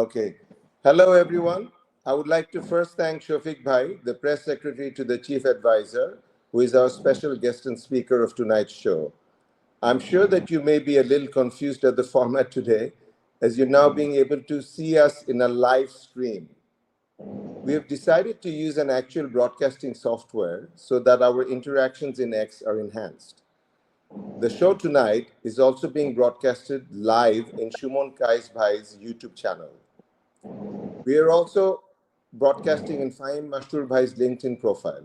Okay. Hello, everyone. I would like to first thank Shafiq Bhai, the press secretary to the chief advisor, who is our special guest and speaker of tonight's show. I'm sure that you may be a little confused at the format today, as you're now being able to see us in a live stream. We have decided to use an actual broadcasting software so that our interactions in X are enhanced. The show tonight is also being broadcasted live in Shumon Kais Bhai's YouTube channel. We are also broadcasting in Fahim Mashtur Bhai's LinkedIn profile.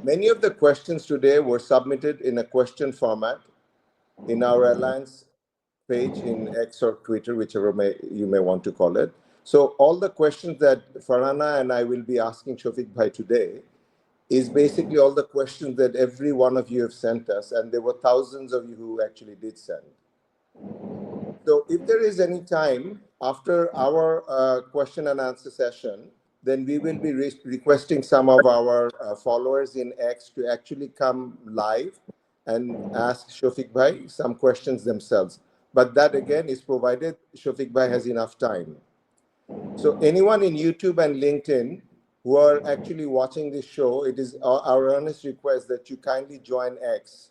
Many of the questions today were submitted in a question format in our Alliance page in X or Twitter, whichever you may want to call it. So all the questions that Farhana and I will be asking Shafiq Bhai today is basically all the questions that every one of you have sent us, and there were thousands of you who actually did send. So if there is any time after our question and answer session, then we will be requesting some of our followers in X to actually come live and ask Shafiq Bhai some questions themselves. But that again is provided Shafiq Bhai has enough time. So anyone in YouTube and LinkedIn who are actually watching this show, it is our earnest request that you kindly join X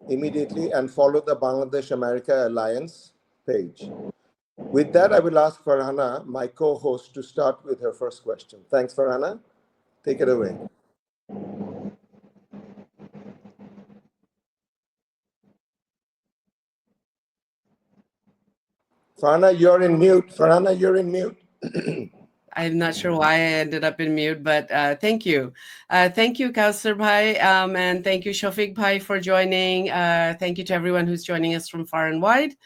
immediately and follow the Bangladesh America Alliance page. With that, I will ask Farhana, my co-host, to start with her first question. Thanks, Farhana. Take it away. Farhana, you're in mute. Farhana, you're in mute. I'm not sure why I ended up in mute, but thank you. Thank you, Kausar Bhai, and thank you, Shafiq Bhai, for joining. Thank you to everyone who's joining us from far and wide.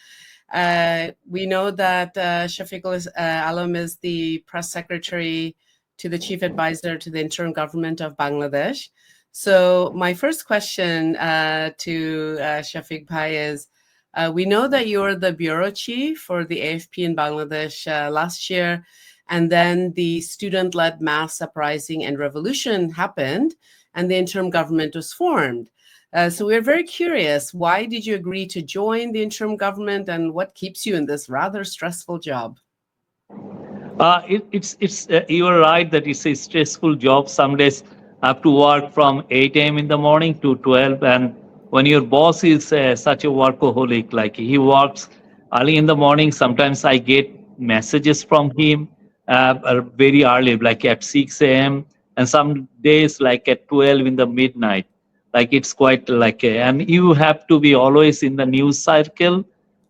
We know that Shafiqul Alam is the press secretary to the chief advisor to the interim government of Bangladesh. So my first question to Shafiq Bhai is, we know that you're the bureau chief for the AFP in Bangladesh last year, and then the student-led mass uprising and revolution happened, and the interim government was formed. So we're very curious, why did you agree to join the interim government, and what keeps you in this rather stressful job? You are right that it's a stressful job. Some days I have to work from 8 a.m. in the morning to 12, and when your boss is such a workaholic, like he works early in the morning, sometimes I get messages from him very early, like at 6 a.m. and some days like at 12 in the midnight. Like it's quite like and you have to be always in the news cycle,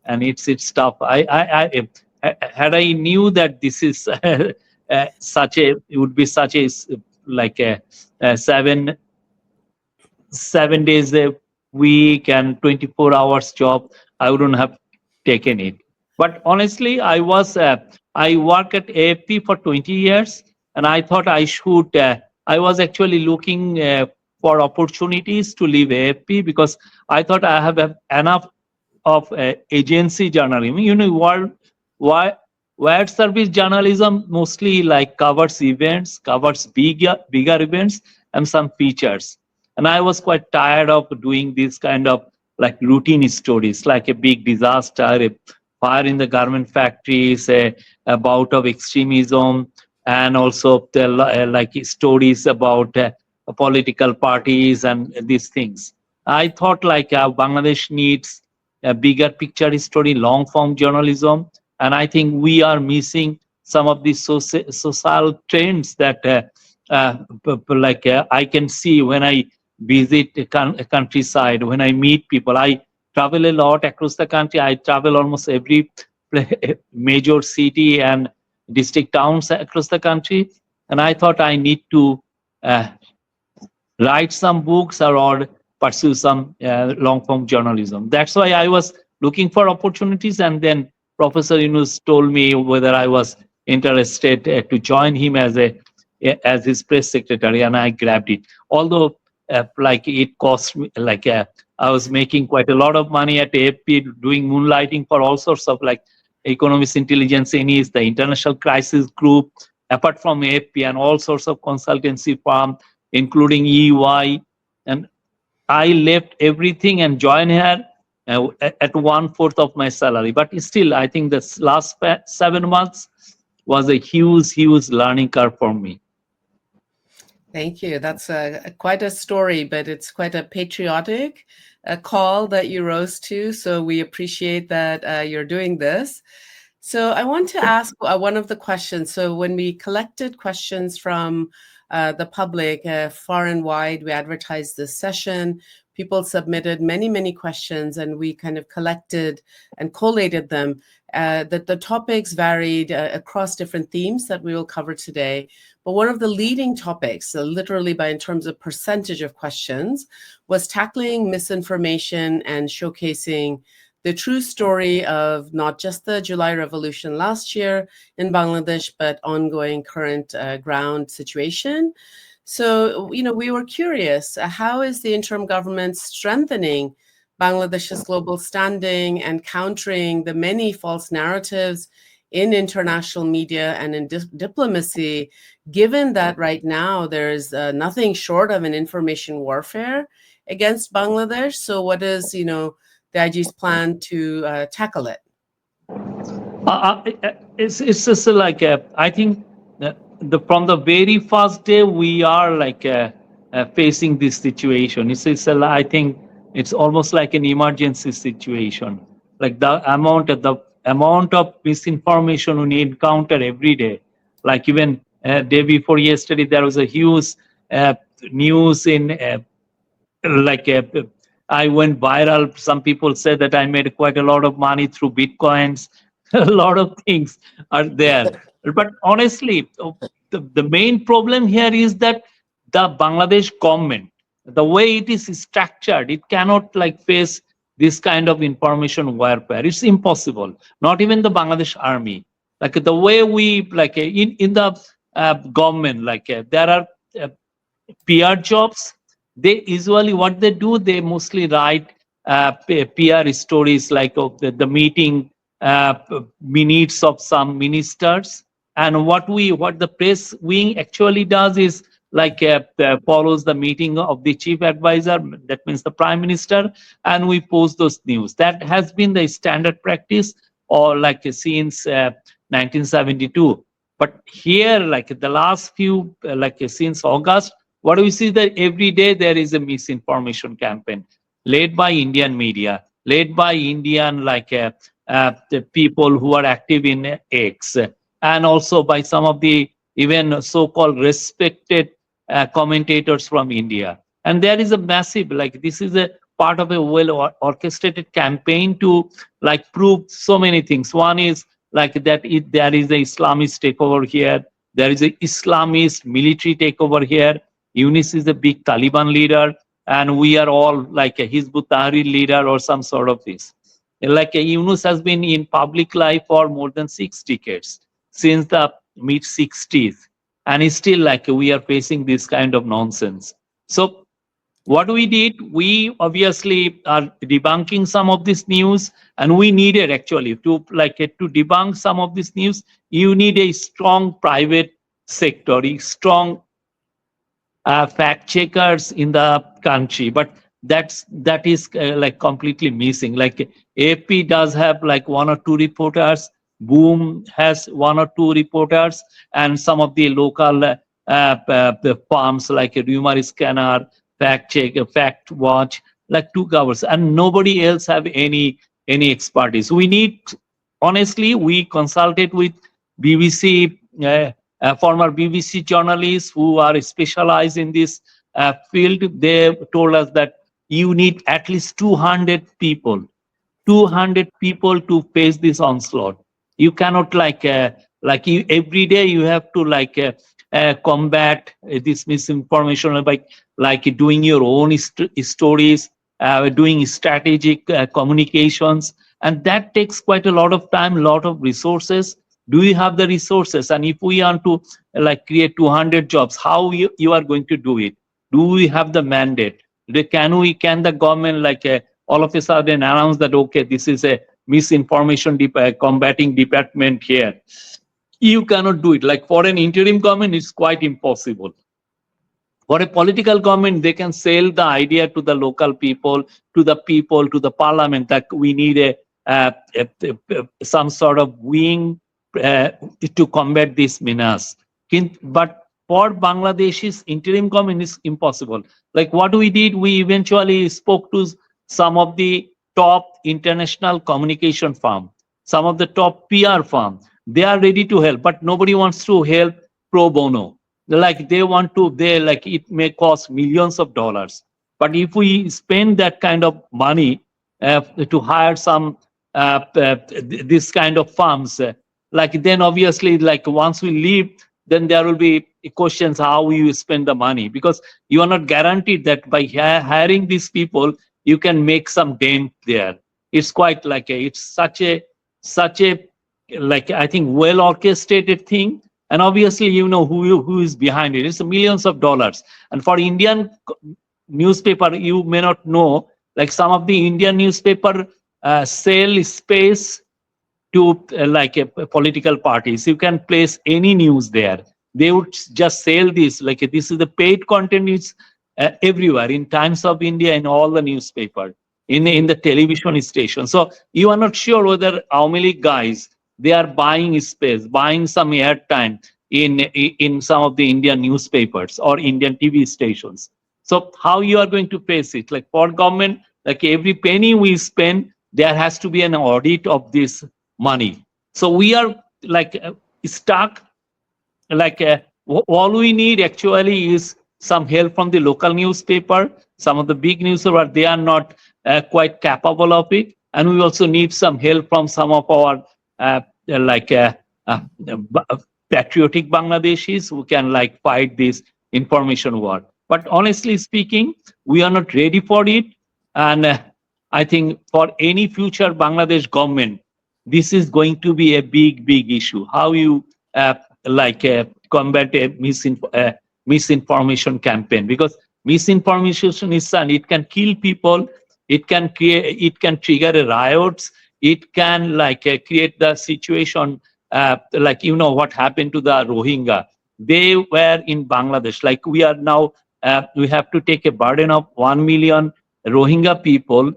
and it's tough. Had I knew that this is such a, it would be such a like a 7 days a week and 24 hours job, I wouldn't have taken it. But honestly, I worked at AFP for 20 years, and I thought I should. I was actually looking for opportunities to leave AFP because I thought I have enough of agency journalism. You know, wide service journalism mostly like covers events, covers bigger events and some features. And I was quite tired of doing this kind of like routine stories, like a big disaster, a fire in the garment factories, a bout of extremism, and also like stories about political parties and these things. I thought like Bangladesh needs a bigger picture story, long form journalism, and I think we are missing some of these social trends that I can see when I visit a countryside, when I meet people. I travel a lot across the country. I travel almost every major city and district towns across the country, and I thought I need to uh, write some books or pursue some long form journalism. That's why I was looking for opportunities, and then Professor Yunus told me whether I was interested to join him as his press secretary, and I grabbed it. Although like it cost me like I was making quite a lot of money at AFP doing moonlighting for all sorts of like economist intelligence is the international crisis group, apart from AFP, and all sorts of consultancy firm including EY. And I left everything and joined here at 1/4 of my salary. But still, I think this last 7 months was a huge learning curve for me. Thank you. That's quite a story, but it's quite a patriotic call that you rose to. So we appreciate that you're doing this. So I want to ask one of the questions. So when we collected questions from the public far and wide, we advertised this session. People submitted many questions, and we kind of collected and collated them. The topics varied across different themes that we will cover today. But one of the leading topics, literally by in terms of percentage of questions, was tackling misinformation and showcasing the true story of not just the July Revolution last year in Bangladesh, but ongoing current ground situation. So, we were curious, how is the interim government strengthening Bangladesh's global standing and countering the many false narratives in international media and in diplomacy, given that right now there's nothing short of an information warfare against Bangladesh? So what is, the IG's plan to tackle it? It's just like I think from the very first day we are like facing this situation. I think it's almost like an emergency situation. Like the amount of misinformation we encounter every day. Like even day before yesterday, there was a huge news in like I went viral. Some people said that I made quite a lot of money through bitcoins. A lot of things are there. But honestly, the main problem here is that the Bangladesh government, the way it is structured, it cannot like face this kind of information warfare. It's impossible. Not even the Bangladesh army. Like the way we like in the government, like there are uh, PR jobs. They usually what they do, they mostly write PR stories like of the meeting minutes of some ministers. And what the press wing actually does is like follows the meeting of the chief advisor, that means the prime minister, and we post those news. That has been the standard practice or like since 1972. But here, like the last few, like since August, what we see that every day there is a misinformation campaign led by Indian media, led by Indian like the people who are active in X, and also by some of the even so-called respected commentators from India. And there is a massive like this is a part of a well orchestrated campaign to like prove so many things. One is like that there is a Islamist takeover here. There is a Islamist military takeover here. Yunus is a big Taliban leader, and we are all like a Hizbut Tahrir leader or some sort of this. Like Yunus has been in public life for more than 6 decades, since the mid 60s, and it's still like we are facing this kind of nonsense. So what we did, we obviously are debunking some of this news, and we needed actually to like to debunk some of this news. You need a strong private sector, a strong fact checkers in the country, but that is like completely missing. Like AP does have like one or two reporters, Boom has one or two reporters, and some of the local the farms like Rumor Scanner, Fact Check, Fact Watch, like two covers, and nobody else have any expertise. We need, honestly, we consulted with BBC. Former BBC journalists who are specialized in this field, they told us that you need at least 200 people to face this onslaught. You cannot like you, every day you have to like combat this misinformation by like doing your own stories, doing strategic communications, and that takes quite a lot of time, a lot of resources. Do you have the resources? And if we want to like create 200 jobs, how you are going to do it? Do we have the mandate? Can the government like all of a sudden announce that okay, this is a misinformation combating department here? You cannot do it. Like for an interim government, it's quite impossible. For a political government, they can sell the idea to the local people, to the parliament, that we need some sort of wing uh, to combat this menace. But for Bangladesh's interim government, is impossible. Like what we did, we eventually spoke to some of the top international communication firm, some of the top PR firm. They are ready to help, but nobody wants to help pro bono. Like they want to, they like it may cost millions of dollars. But if we spend that kind of money to hire some this kind of firms, like then obviously, like once we leave, then there will be questions how you spend the money, because you are not guaranteed that by hiring these people you can make some dent there. It's quite like it's such a like I think well orchestrated thing, and obviously you know who is behind it. It's millions of dollars. And for Indian newspaper, you may not know, like some of the Indian newspaper sell space to political parties. You can place any news there. They would just sell this. Like this is the paid content is everywhere in Times of India, in all the newspaper, in the television station. So you are not sure whether how many guys they are buying space, buying some airtime in some of the Indian newspapers or Indian TV stations. So how you are going to face it? Like for government, like every penny we spend, there has to be an audit of this money. So we are like stuck. Like all we need actually is some help from the local newspaper. Some of the big newspaper, they are not quite capable of it, and we also need some help from some of our uh, like uh, patriotic Bangladeshis who can like fight this information war. But honestly speaking, we are not ready for it. And I think for any future Bangladesh government, this is going to be a big issue. How you uh, combat a misinformation campaign, because misinformation is and it can kill people, it can trigger a riots, it can create the situation like you know what happened to the Rohingya. They were in Bangladesh. Like we are now, we have to take a burden of 1 million Rohingya people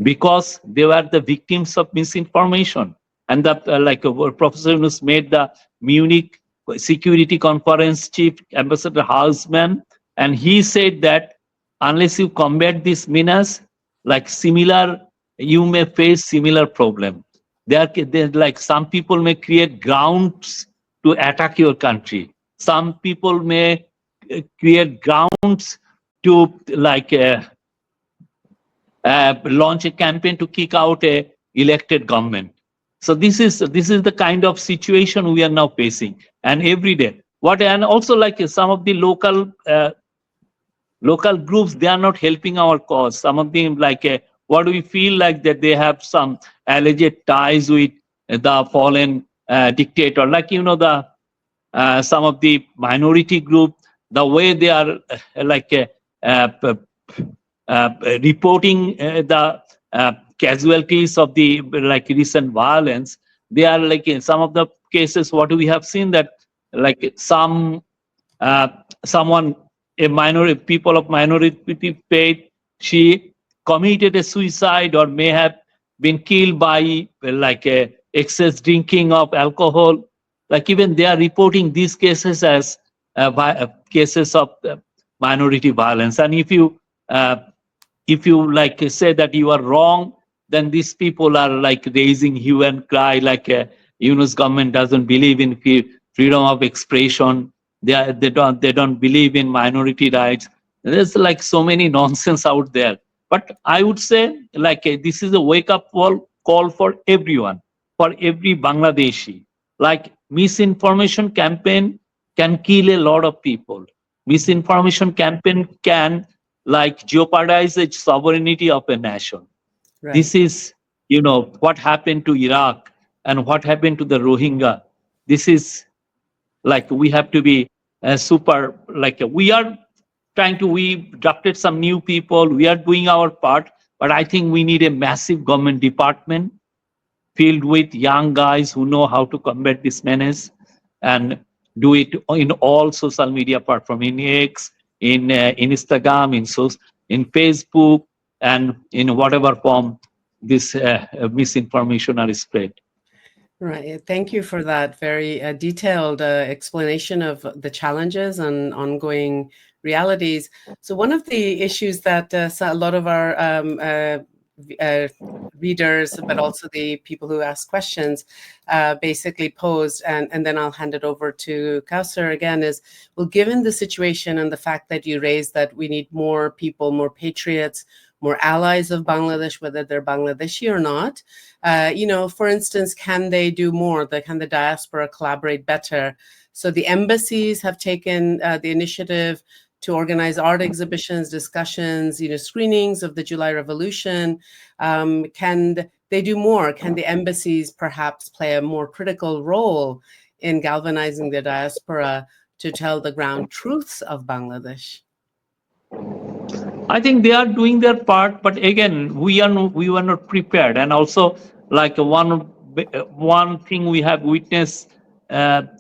because they were the victims of misinformation. And the Professor Yunus made the Munich Security Conference chief Ambassador Hausman, and he said that unless you combat this menace, like similar, you may face similar problem. Like some people may create grounds to attack your country. Some people may create grounds to launch a campaign to kick out a elected government. So this is the kind of situation we are now facing, and every day. What and also like some of the local groups, they are not helping our cause. Some of them what we feel like that they have some alleged ties with the fallen dictator, like you know the some of the minority group, the way they are like uh, uh, reporting the casualties of the like recent violence. They are like in some of the cases what we have seen that like uh, someone, a minority, people of minority faith, she committed a suicide or may have been killed by like a excess drinking of alcohol. Like even they are reporting these cases as cases of minority violence. And if you like say that you are wrong, then these people are like raising hue and cry, like Yunus government doesn't believe in freedom of expression. They don't believe in minority rights. There's like so many nonsense out there. But I would say like this is a wake up call for everyone, for every Bangladeshi. Like misinformation campaign can kill a lot of people. Misinformation campaign can like jeopardize the sovereignty of a nation. Right. This is, you know, what happened to Iraq and what happened to the Rohingya. This is like we have to be super, like we are trying to, we drafted some new people, we are doing our part, but I think we need a massive government department filled with young guys who know how to combat this menace. And do it in all social media platform, in X, in Instagram, in Facebook, and in whatever form this misinformation are spread. Right. Thank you for that very detailed explanation of the challenges and ongoing realities. So, one of the issues that a lot of our uh, readers, but also the people who ask questions, basically posed, and then I'll hand it over to Kausar again, is well, given the situation and the fact that you raised that we need more people, more patriots, more allies of Bangladesh, whether they're Bangladeshi or not. For instance, can they do more? Can the diaspora collaborate better? So the embassies have taken the initiative to organize art exhibitions, discussions, screenings of the July Revolution. Can they do more? Can the embassies perhaps play a more critical role in galvanizing the diaspora to tell the ground truths of Bangladesh? I think they are doing their part, but again, we were not prepared, and also like one thing we have witnessed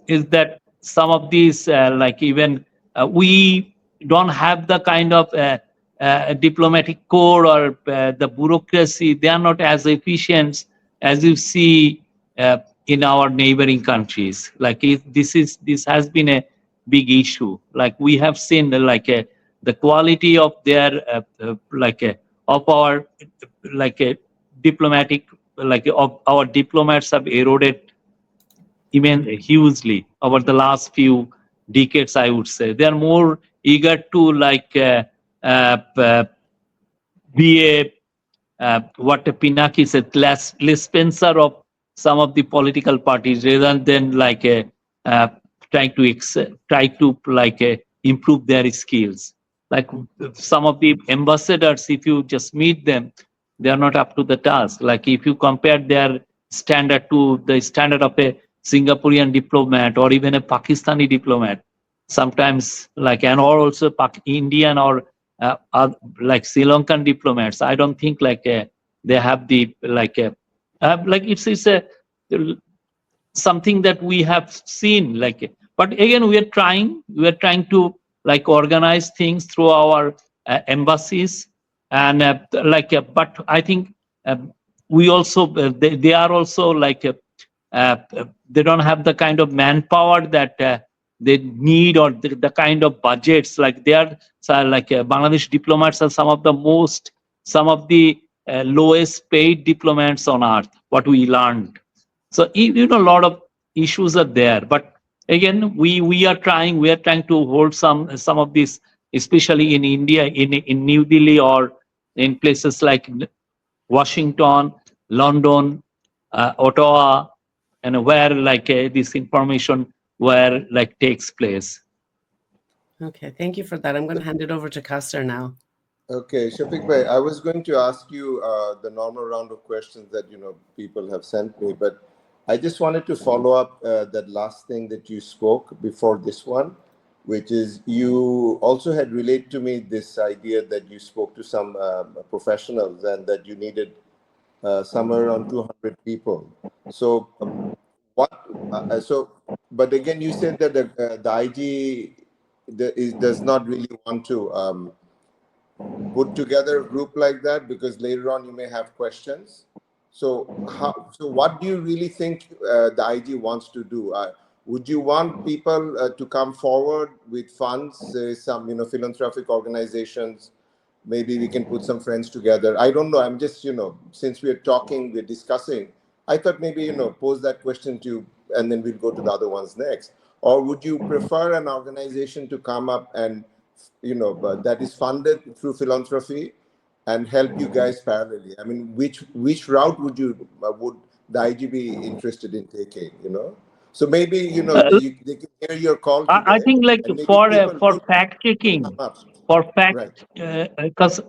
is that some of these like even we don't have the kind of diplomatic core or the bureaucracy. They are not as efficient as you see in our neighboring countries. Like this has been a big issue. Like we have seen the quality of their of our diplomatic of our diplomats have eroded even hugely over the last few decades. I would say they are more eager to uh, be what Pinaki said, less Spencer of some of the political parties rather than uh, try to improve their skills. Like some of the ambassadors, if you just meet them, they are not up to the task. Like if you compare their standard to the standard of a Singaporean diplomat or even a Pakistani diplomat, sometimes and or also Indian or like Sri Lankan diplomats. I don't think they have the it's a something that we have seen but again we are trying to organize things through our embassies and but I think uh, we also they are also they don't have the kind of manpower that they need or the kind of budgets they are Bangladesh diplomats are some of the lowest paid diplomats on earth, what we learned. So a lot of issues are there, but again we are trying to hold some of these, especially in India, in New Delhi or in places like Washington, London, Ottawa, and where this information where takes place. Okay, thank you for that. I'm going to hand it over to Kausar now. Okay, Shafiq bhai, I was going to ask you the normal round of questions that people have sent me, but I just wanted to follow up that last thing that you spoke before this one, which is you also had relayed to me this idea that you spoke to some professionals and that you needed somewhere around 200 people. So what? But again, you said that the IG does not really want to. Put together a group like that because later on you may have questions. So what do you really think the IG wants to do? Would you want people to come forward with funds, some philanthropic organizations? Maybe we can put some friends together. I don't know. I'm just since we're talking, we're discussing. I thought maybe pose that question to you, and then we'll go to the other ones next. Or would you prefer an organization to come up and but that is funded through philanthropy and help you guys parallelly? I mean, which route would the IG be interested in taking? So maybe they can hear your call I today, think and maybe people for would fact come checking, up. for Right. fact,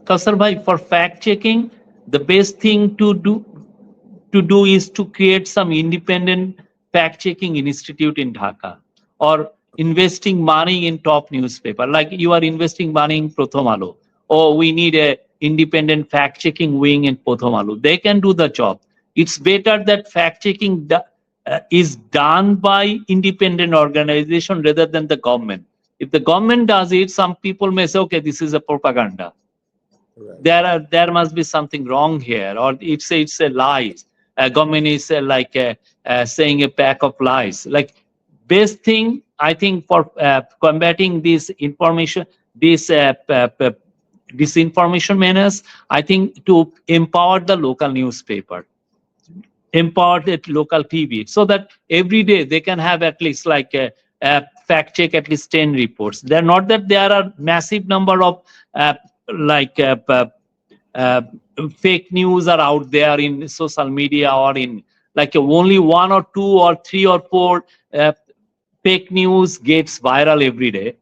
Kasar bhai, for fact checking, the best thing to do is to create some independent fact checking institute in Dhaka, or investing money in top newspaper. Like you are investing money in Prothom Alo. Oh, we need a independent fact checking wing in Prothom Alo. They can do the job. It's better that fact checking is done by independent organization rather than the government. If the government does it, some people may say, okay, this is a propaganda. Right. There must be something wrong here, or it's a lies. Government is saying a pack of lies. Like best thing I think for combating this information, this disinformation menace, I think to empower the local newspaper, empowered at local TV, so that every day they can have at least like a fact check at least 10 reports. They're not that there are massive number of uh, like uh, fake news are out there in social media, or in like only one or two or three or four fake news gets viral every day.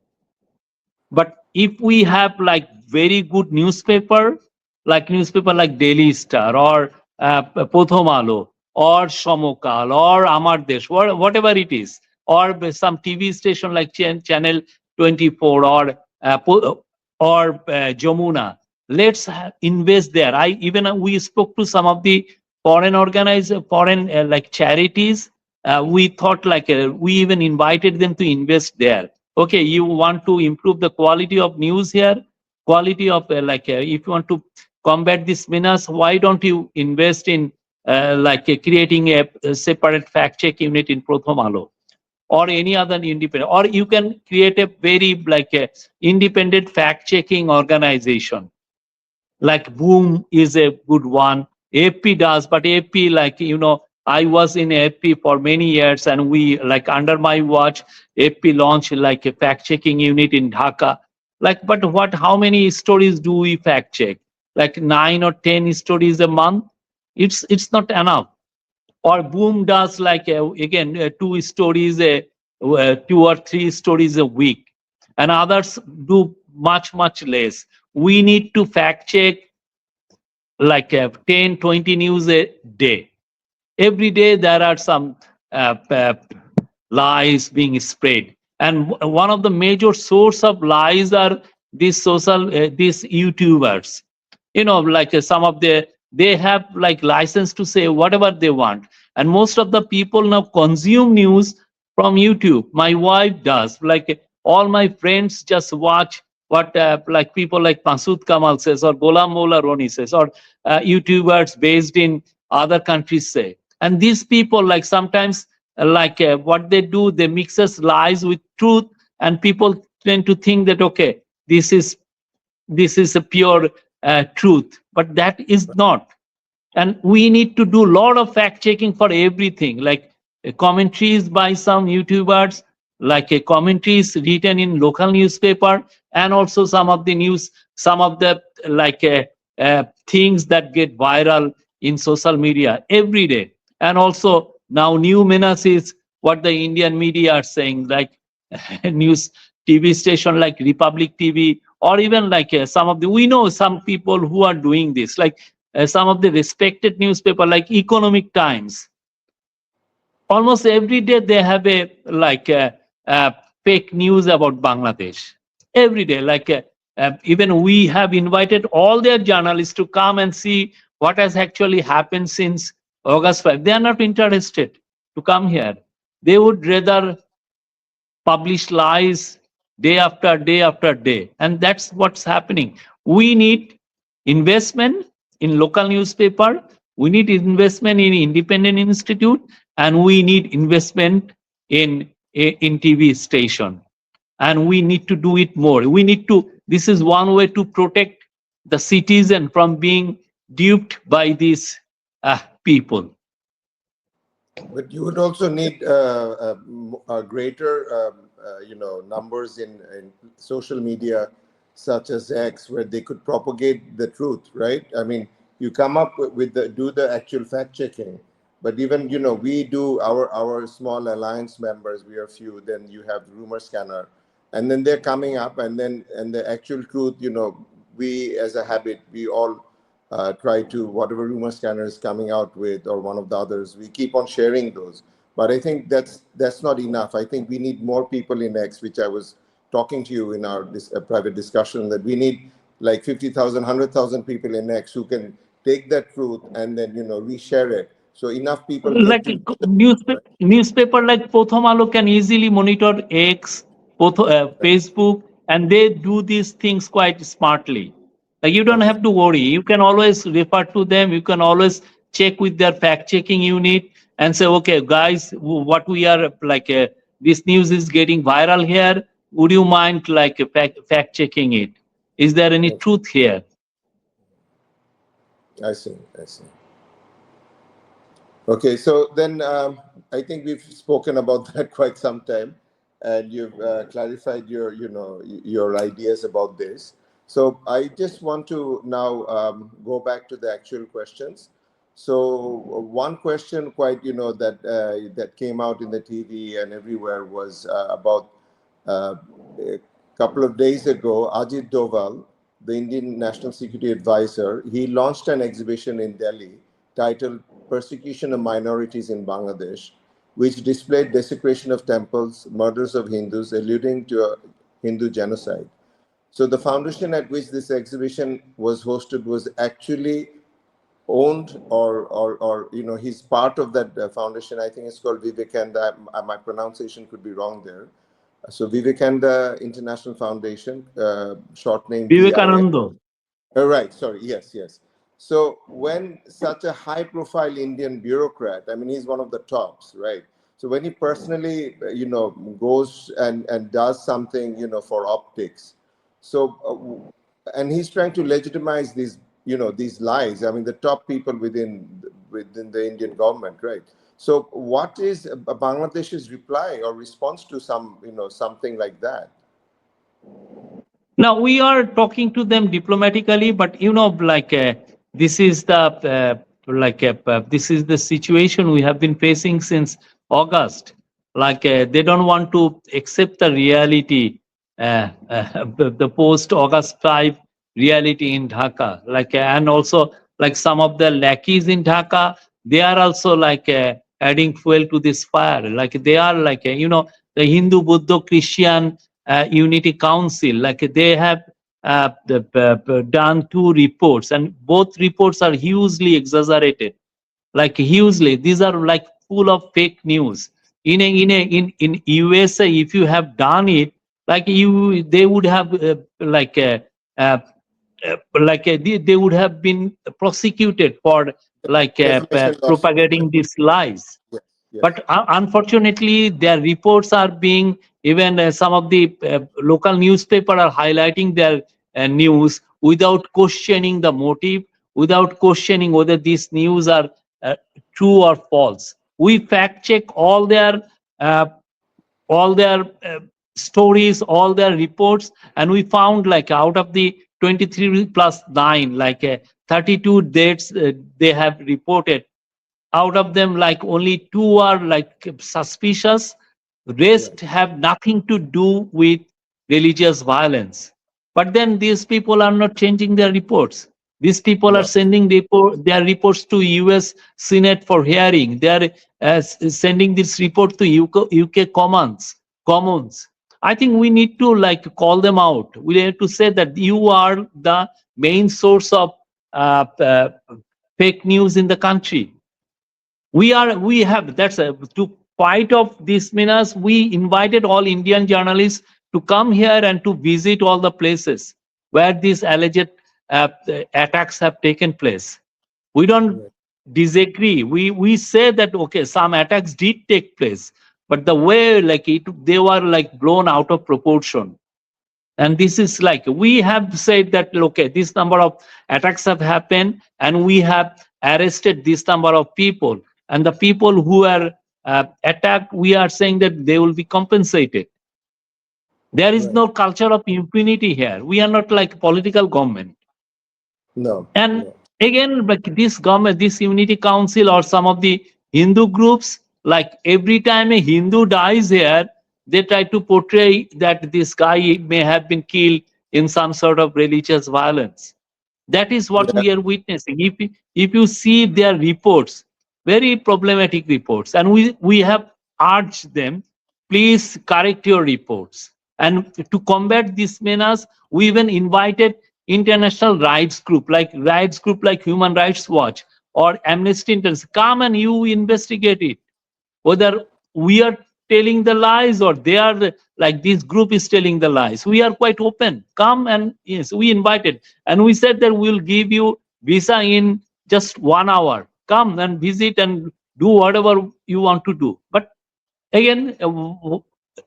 But if we have like very good newspaper like Daily Star or Prothom Alo or Somokal or Amar Desh, whatever it is, or some TV station like Channel 24 or Jamuna, let's invest there. I even we spoke to some of the foreign like charities. We thought like we even invited them to invest there. Okay, you want to improve the quality of news here, quality of if you want to combat this menace, why don't you invest in creating a separate fact check unit in Prothom Alo or any other independent, or you can create a very like a independent fact checking organization. Like Boom is a good one. AFP does, but AFP, I was in AFP for many years, and we like under my watch, AFP launched like a fact checking unit in Dhaka. Like, but what? How many stories do we fact check? Like 9 or 10 stories a month. It's not enough. Or Boom does like again 2 stories a 2 or 3 stories a week, and others do much less. We need to fact check like 10, 20 news a day. Every day there are some lies being spread, and one of the major source of lies are these YouTubers. Like some of they have like license to say whatever they want, and most of the people now consume news from YouTube. My wife does. Like all my friends just watch what like people like Masood Kamal says, or Golam Mola Roni says, or YouTubers based in other countries say. And these people, like sometimes what they do, they mixes lies with truth, and people tend to think that okay, this is a pure truth, but that is not. And we need to do a lot of fact checking for everything, like commentaries by some YouTubers, like commentaries written in local newspaper, and also some of the news, some of the like things that get viral in social media every day. And also now new menace is what the Indian media are saying, like news TV station like Republic TV, or even like some of the, we know some people who are doing this, like some of the respected newspaper like Economic Times. Almost every day they have a fake news about Bangladesh. Every day, even we have invited all their journalists to come and see what has actually happened since August 5. They are not interested to come here. They would rather publish lies day after day after day. And that's what's happening. We need investment in local newspaper, we need investment in independent institute, and we need investment in TV station. And we need to do it more. We need to, this is one way to protect the citizen from being duped by these people. But you would also need a greater, numbers in social media, such as X, where they could propagate the truth, right? I mean, you come up with do the actual fact checking, but even we do our small alliance members. We are few. Then you have rumor scanner, and then they're coming up, and the actual truth, we as a habit, we all try to, whatever rumor scanner is coming out with, or one of the others, we keep on sharing those. But I think that's not enough. I think we need more people in X, which I was talking to you in our private discussion, that we need like 50,000, 100,000 people in X who can take that truth and then reshare it. So enough people get Like to know newspaper like Prothom Alo can easily monitor X, that. Facebook, and they do these things quite smartly. Like you don't Okay. have to worry. You can always refer to them. You can always check with their fact checking unit and say, okay, guys, what we are like, this news is getting viral here. Would you mind like fact checking it? Is there any Okay. truth here? I see. I see. Okay, so then I think we've spoken about that quite some time, and you've clarified your, your ideas about this. So I just want to now go back to the actual questions. So one question, quite that came out in the TV and everywhere was about a couple of days ago, Ajit Doval, the Indian National Security Advisor, he launched an exhibition in Delhi titled Persecution of Minorities in Bangladesh, which displayed desecration of temples, murders of Hindus, alluding to a Hindu genocide. So the foundation at which this exhibition was hosted was actually owned or he's part of that foundation. I think it's called Vivekananda. My pronunciation could be wrong there. So Vivekananda International Foundation, short name VIF. Vivekananda. Right. Sorry. Yes. Yes. So when such a high-profile Indian bureaucrat, I mean, he's one of the tops, right? So when he personally, goes and does something, for optics, so and he's trying to legitimize these lies. I mean, the top people within the Indian government, right? So what is Bangladesh's reply or response to something like that? Now we are talking to them diplomatically, but like this is the this is the situation we have been facing since August. Like they don't want to accept the reality, the post August 5 reality in Dhaka. Like and also like some of the lackeys in Dhaka, they are also like adding fuel to this fire. Like they are like the Hindu, Buddha, Christian Unity Council, like they have done two reports, and both reports are hugely exaggerated, like hugely. These are like full of fake news. In USA, if you have done it, like they would have uh, they would have been prosecuted for like Defamation lawsuit, right? propagating these lies. Yes. Yes. But unfortunately, their reports are being even some of the local newspaper are highlighting their news without questioning the motive, without questioning whether these news are uh, true or false. We fact check uh, all their stories, all their reports, and we found like out of the 23 plus 9, like 32 dates they have reported. Out of them, like only 2 are like suspicious. Right. Rest have nothing to do with religious violence. But then these people are not changing their reports. These people are No. sending their reports to US Senate for hearing. They are sending this report to UK Commons. I think we need to like call them out. We have to say that you are the main source of fake news in the country. We have that's to fight off these menace. We invited all Indian journalists to come here and to visit all the places where these alleged uh, attacks have taken place. We don't Right. disagree. We say that okay, some attacks did take place, but the way like they were like blown out of proportion. And this is like we have said that okay, this number of attacks have happened, and we have arrested this number of people, and the people who are attacked, we are saying that they will be compensated. There is Right. no culture of impunity here. We are not like political government. No. And No. again, like this government, this unity council or some of the Hindu groups, like every time a Hindu dies here, they try to portray that this guy may have been killed in some sort of religious violence. That is what Yeah. we are witnessing. If you see their reports, very problematic reports, and we have urged them, please correct your reports. And to combat this menace, we even invited international rights group like Human Rights Watch. or Amnesty International, come and you investigate it, whether we are telling the lies or they are like this group is telling the lies. We are quite open. Come, and yes, we invited, and we said that we'll give you visa in just 1 hour. Come and visit and do whatever you want to do. But again,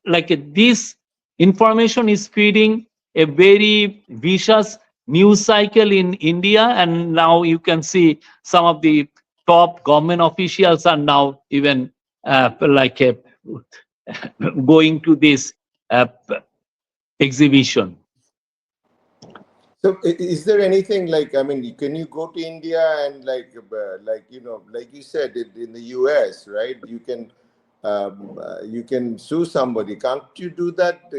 like this information is feeding a very vicious news cycle in India, and now you can see some of the top government officials are now even like going to this uh, exhibition. So, is there anything like, I mean, can you go to India and like like you said, in the US, right? You can sue somebody. Can't you do that?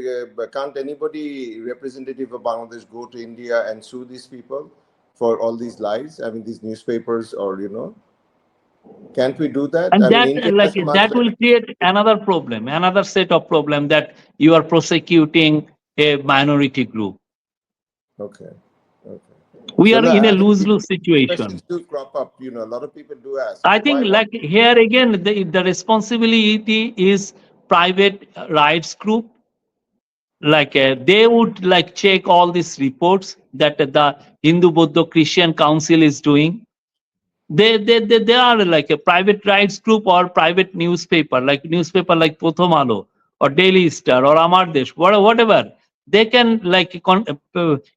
Can't anybody representative of Bangladesh go to India and sue these people for all these lies? I mean, these newspapers, or can't we do that? And I mean, that India like has much that will better. create another problem, another set of problem, that you are prosecuting a minority group. Okay, okay. We So are no, in a I think lose-lose questions situation. do crop up. A lot of people do ask, I why? think like here again, the responsibility is private rights group. Like they would like check all these reports that the Hindu Buddha Christian Council is doing. They are like a private rights group or private newspaper like Prothom Alo or Daily Star or Amar Desh, whatever. They can like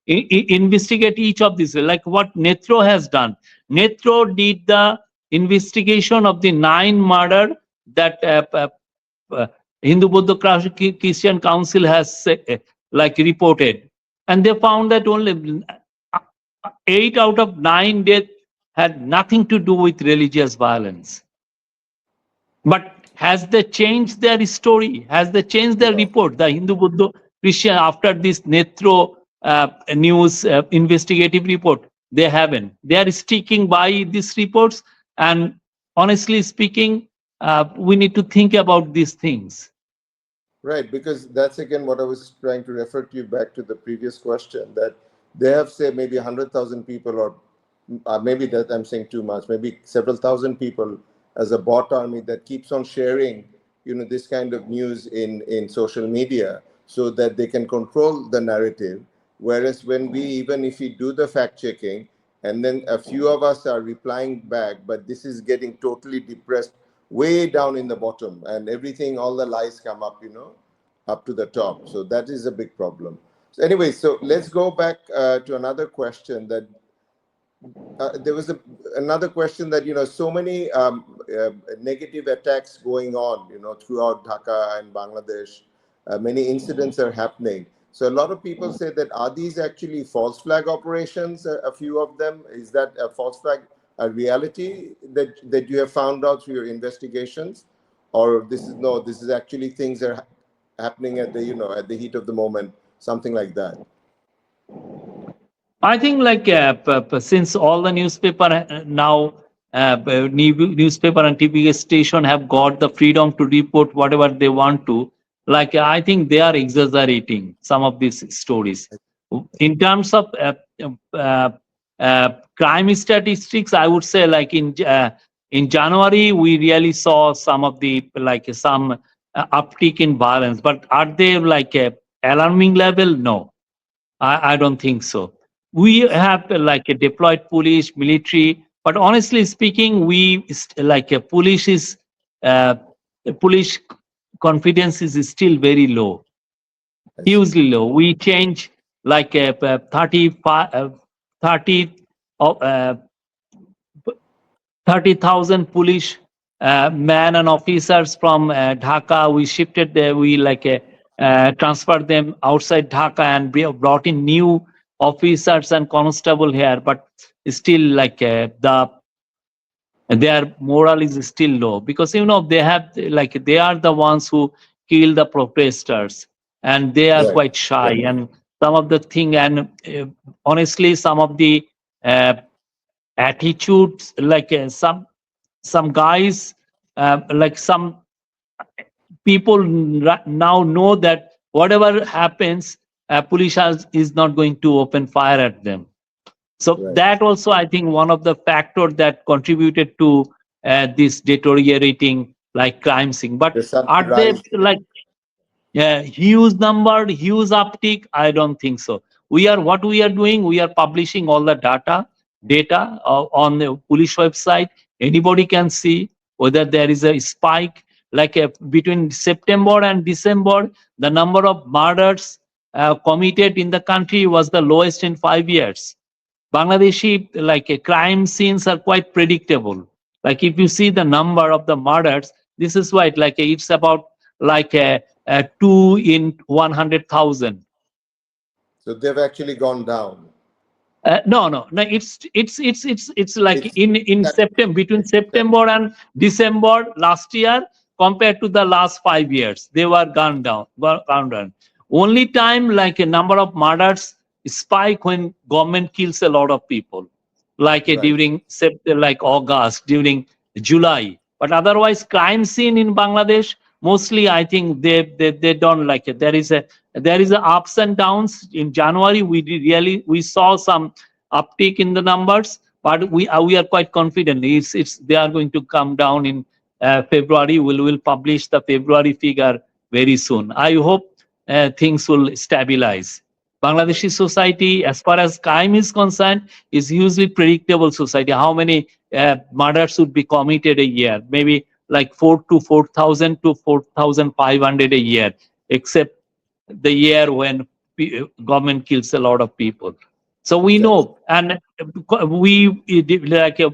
investigate each of these, like what Netro has done. Netro did the investigation of the 9 murder that uh, Hindu Buddha Christian Council has like reported, and they found that only 8 out of 9 deaths had nothing to do with religious violence. But has they changed their story? Has they changed their No. report? The Hindu Buddha Christian, after this Netro news investigative report, they haven't. They are sticking by these reports. And honestly speaking, we need to think about these things. Right, because that's again what I was trying to refer to you back to the previous question, that they have, say, maybe 100,000 people, or maybe that I'm saying too much, maybe several thousand people as a bot army that keeps on sharing, this kind of news in social media so that they can control the narrative. Whereas when we, even if we do the fact checking, and then a few of us are replying back, but this is getting totally depressed way down in the bottom, and everything, all the lies come up, up to the top. So that is a big problem. So anyway, so let's go back to another question that there was another question that so many negative attacks going on throughout Dhaka and Bangladesh. Many incidents are happening. So a lot of people say that, are these actually false flag operations? A few of them, is that a false flag a reality that you have found out through your investigations, or this is actually things that are happening at the at the heat of the moment, something like that? I think like since all the newspaper now newspaper and TV station have got the freedom to report whatever they want to, like I think they are exaggerating some of these stories. In terms of crime statistics, I would say like in January we really saw some of the like some uptick in violence, but are they like a alarming level? No, I don't think so. We have like a deployed police, military, but honestly speaking, like a police is uh, police confidence is still very low, I see. hugely low. We change like a 30 of 30,000 police men and officers from Dhaka. We shifted there. We like transferred them outside Dhaka and brought in new officers and constable here. But still, like their moral is still low, because they have like they are the ones who kill the protesters, and they are Right. quite shy. And some of the thing, and honestly, some of the uh, attitudes, like some guys, like some people now know that whatever happens, is not going to open fire at them. So Right. that also, I think, one of the factors that contributed to this deteriorating like crime scene. But The sudden are they rise. like huge number, huge uptick? I don't think so. What we are doing, we are publishing all the data on the police website. Anybody can see whether there is a spike. Like between September and December, the number of murders committed in the country was the lowest in 5 years. Bangladeshi like crime scenes are quite predictable. Like if you see the number of the murders, this is why it's about like two in 100,000. So they've actually gone down. No. It's like It's in September, between September and December last year compared to the last 5 years, they were gone down. Only time like a number of murders spike when government kills a lot of people, like right. during September, like August, during July. But otherwise, crime scene in Bangladesh mostly, I think they don't like it. There is a ups and downs. In January, we saw some uptick in the numbers, but we are quite confident it's they are going to come down in February. We'll publish the February figure very soon. I hope things will stabilize. Bangladeshi Right. society, as far as crime is concerned, is hugely predictable society. How many murders would be committed a year? Maybe like 4,000 to 4,500 a year, except the year when government kills a lot of people. So we Exactly. know, and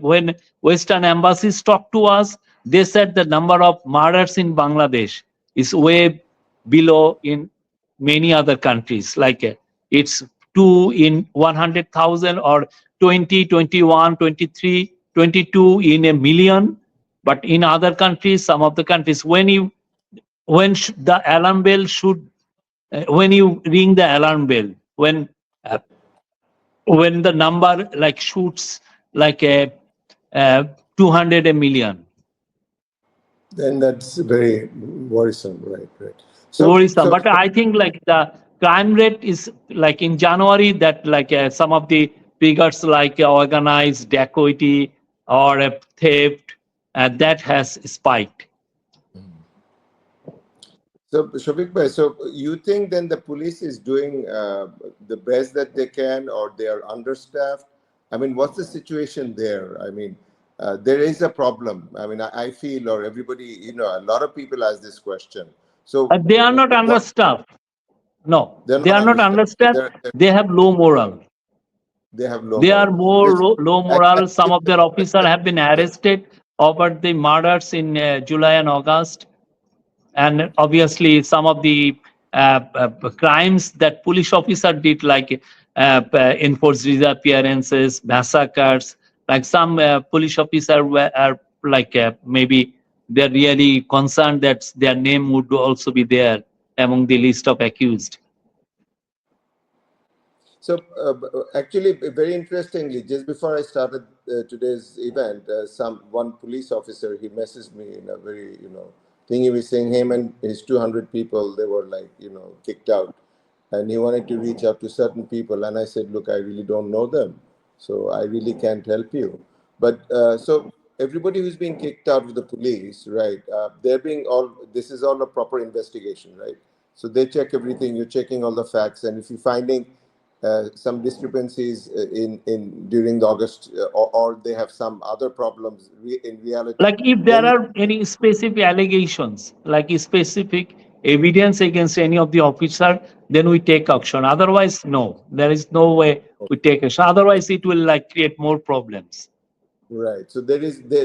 when Western embassies talked to us, they said the number of murders in Bangladesh is way below in many other countries. It's 2 in 100,000 or 20, 21, 23, 22 in a million. But in other countries, some of the countries, the alarm bell should when you ring the alarm bell, uh, when the number like shoots like a 200 a million. Then that's very worrisome. Right. Right. So, Worrisome. so But I think like the crime rate is like in January that like some of the figures like organized dacoity or theft that has spiked. So, Shafik bhai, so you think then the police is doing the best that they can, or they are understaffed? I mean, what's the situation there? I mean, there is a problem. I mean, I feel, or everybody, a lot of people ask this question. So, They are not what understaffed. No, they're they not are not understaffed. So understaffed. They have low moral. they have low They are moral. more This low moral. Some actually, of their officers have been yeah. arrested over the murders in July and August. And obviously, some of the crimes that police officers did, like enforced disappearances, massacres, like some police officers are like maybe they're really concerned that their name would also be there among the list of accused. So, actually, very interestingly, just before I started today's event, one police officer, he messaged me in a very thing. He was saying him and his 200 people, they were like kicked out, and he wanted to reach out to certain people, and I said, look, I really don't know them, so I really can't help you. But so everybody who's being kicked out of the police, right? They're being all. This is all a proper investigation, right? So they check everything. You're checking all the facts, and if you're finding some discrepancies in during the August, or they have some other problems in reality, Like if there then are any specific allegations, like specific evidence against any of the officer, then we take action. Otherwise, no, there is no way we take action. Otherwise, it will like create more problems. right. So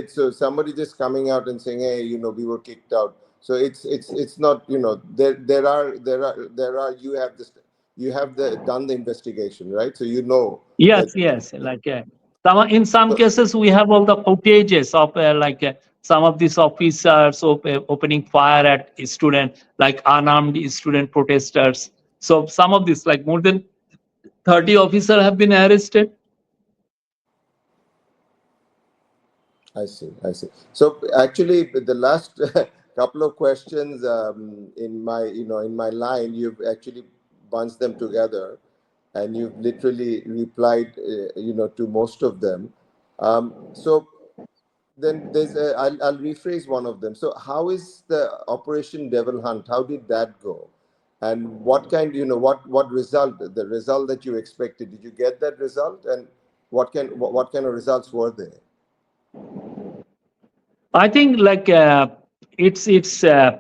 so somebody just coming out and saying, hey, we were kicked out. So it's not there are you have done the investigation, right? So that. Yes. In some So cases, we have all the footages of some of these officers opening fire at student, like unarmed student protesters. So some of these, like more than 30 officers have been arrested. I see. I see. So actually, the last couple of questions in my line, you've actually bunched them together. and you've literally replied, to most of them. So then I'll rephrase one of them. So how is the Operation Devil Hunt? How did that go? And what kind, what result, the result that you expected, did you get that result? And what kind of results were they? I think like it's uh,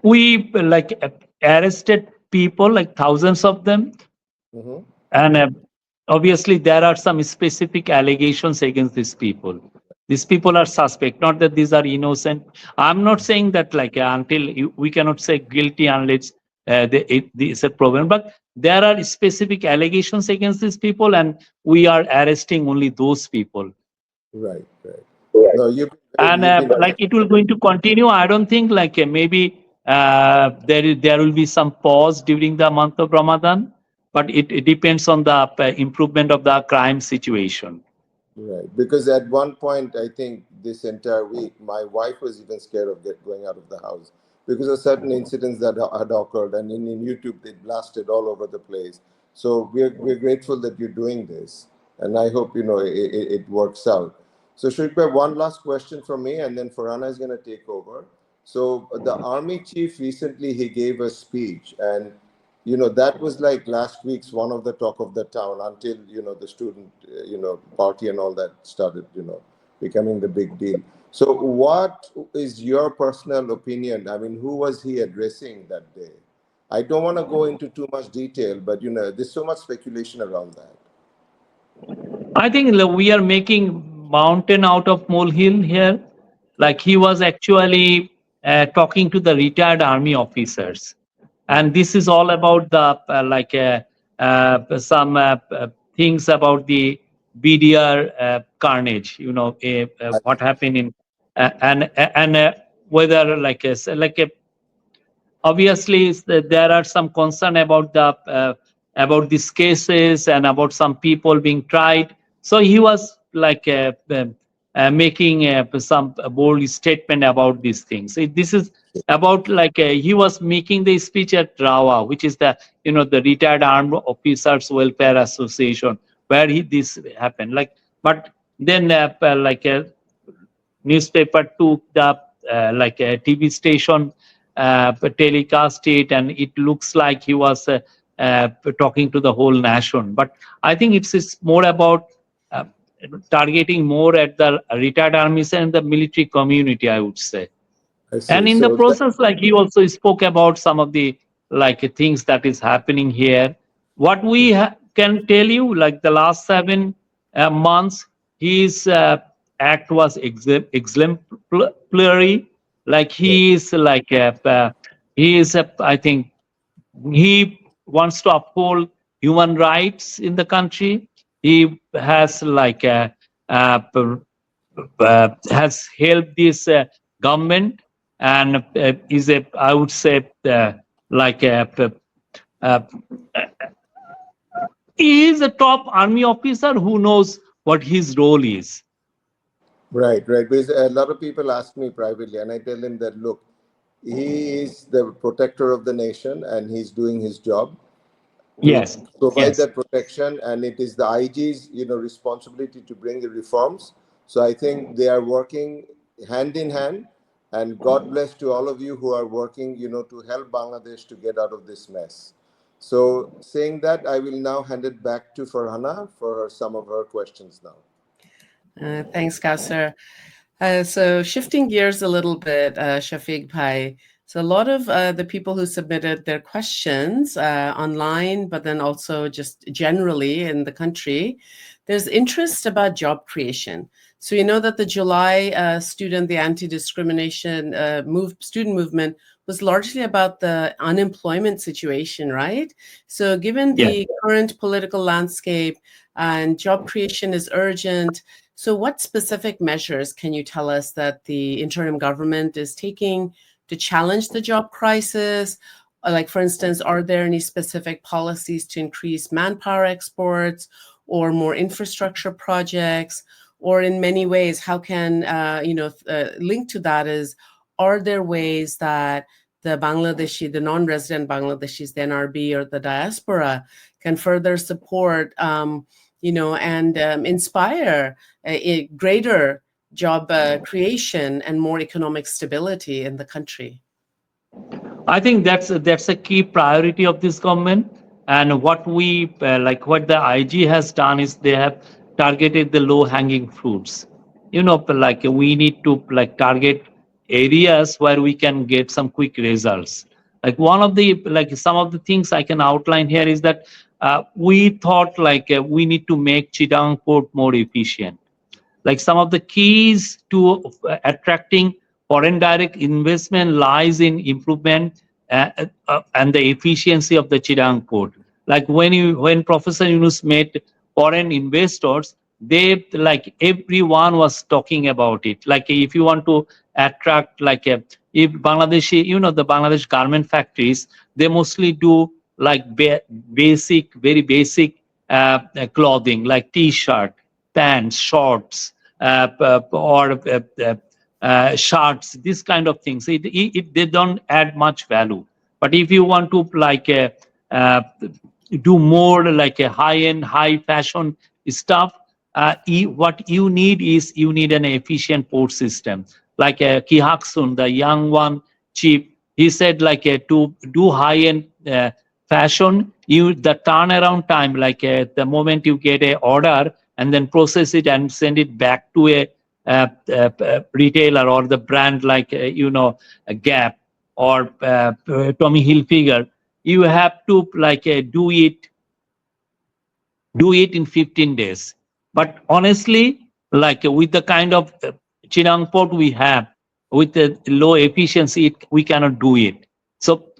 we like arrested people, like thousands of them, Hmm. and obviously there are some specific allegations against these people. These people are suspect, not that these are innocent. I'm not saying that like we cannot say guilty unless it's a problem, but there are specific allegations against these people, and we are arresting only those people. Right, right. No, And you've been like it will going to continue. I don't think like maybe there will be some pause during the month of Ramadan, but it depends on the improvement of the crime situation. right, because at one point, I think this entire week, my wife was even scared of going out of the house because of certain incidents that had occurred, and in YouTube they blasted all over the place. So we're grateful that you're doing this, and I hope it works out. So Shilpa, one last question from me, and then Farhana is going to take over. So the army chief recently he gave a speech, and that was like last week's one of the talk of the town until the student party and all that started becoming the big deal. So what is your personal opinion? I mean, who was he addressing that day? I don't want to go into too much detail, but there's so much speculation around that. I think we are making mountain out of molehill here. Like he was actually talking to the retired army officers, and this is all about the some things about the BDR carnage. I, What happened in and whether like a obviously there are some concern about these cases and about some people being tried. So he was like making some bold statement about these things. This is about like he was making the speech at Rawa, which is the retired armed officers welfare association, where this happened. Like, but then newspaper took the like a TV station telecast it, and it looks like he was talking to the whole nation. But I think it's more about uh, targeting more at the retired armies and the military community, I would say. I And see. in the So process, like he also spoke about some of the like things that is happening here. What we can tell you, like the last 7 months, his act was exemplary. Like yeah, he is like he is I think he wants to uphold human rights in the country. He has like uh, has helped this government, and is a, I would say, like a, uh, he is a top army officer who knows what his role is. right, right. Because a lot of people ask me privately, and I tell them that look, he is the protector of the nation, and he's doing his job to Yes, provide yes. that protection, and it is the IG's responsibility to bring the reforms. So I think they are working hand in hand, and God bless to all of you who are working to help Bangladesh to get out of this mess. So saying that, I will now hand it back to Farhana for some of her questions now. Thanks, Kausar. So shifting gears a little bit, Shafiq Bhai. So a lot of the people who submitted their questions online, but then also just generally in the country, there's interest about job creation. So you know that the July the anti-discrimination student movement was largely about the unemployment situation, right? So given Yes. the current political landscape and job creation is urgent, so, what specific measures can you tell us that the interim government is taking to challenge the job crisis? Like, for instance, are there any specific policies to increase manpower exports or more infrastructure projects? Or, in many ways, how can linked to that is, are there ways that the Bangladeshi, the non-resident Bangladeshis, the NRB or the diaspora, can further support, and inspire a greater job creation and more economic stability in the country. I think that's a key priority of this government. And what we what the IG has done is they have targeted the low hanging fruits. Like we need to target areas where we can get some quick results. Like one of the some of the things I can outline here is that we thought we need to make Chidang port more efficient. Like some of the keys to attracting foreign direct investment lies in improvement and the efficiency of the Chirang port. Like when Professor Yunus met foreign investors, they everyone was talking about it. Like if you want to attract if Bangladeshi, the Bangladesh garment factories, they mostly do basic, very basic clothing like t-shirt, pants, shorts, or shirts, this kind of things. They don't add much value. But if you want to uh, do more like a high-end, high fashion stuff, what you need is you need an efficient port system. Like Kihaksun, the young one, chief, he said to do high-end fashion, the turnaround time, the moment you get a order and then process it and send it back to a retailer or the brand a Gap or Tommy Hilfiger, you have to do it in 15 days. But honestly, with the kind of Chinang port we have, with the low efficiency, we cannot do it. So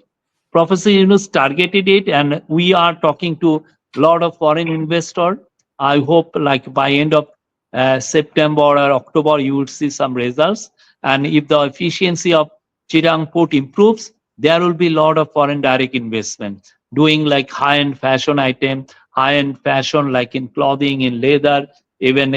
Professor Yunus targeted it, and we are talking to a lot of foreign investor. I hope by end of September or October, you will see some results. And if the efficiency of Chirang port improves, there will be a lot of foreign direct investment doing high-end fashion item, high-end fashion in clothing, in leather, even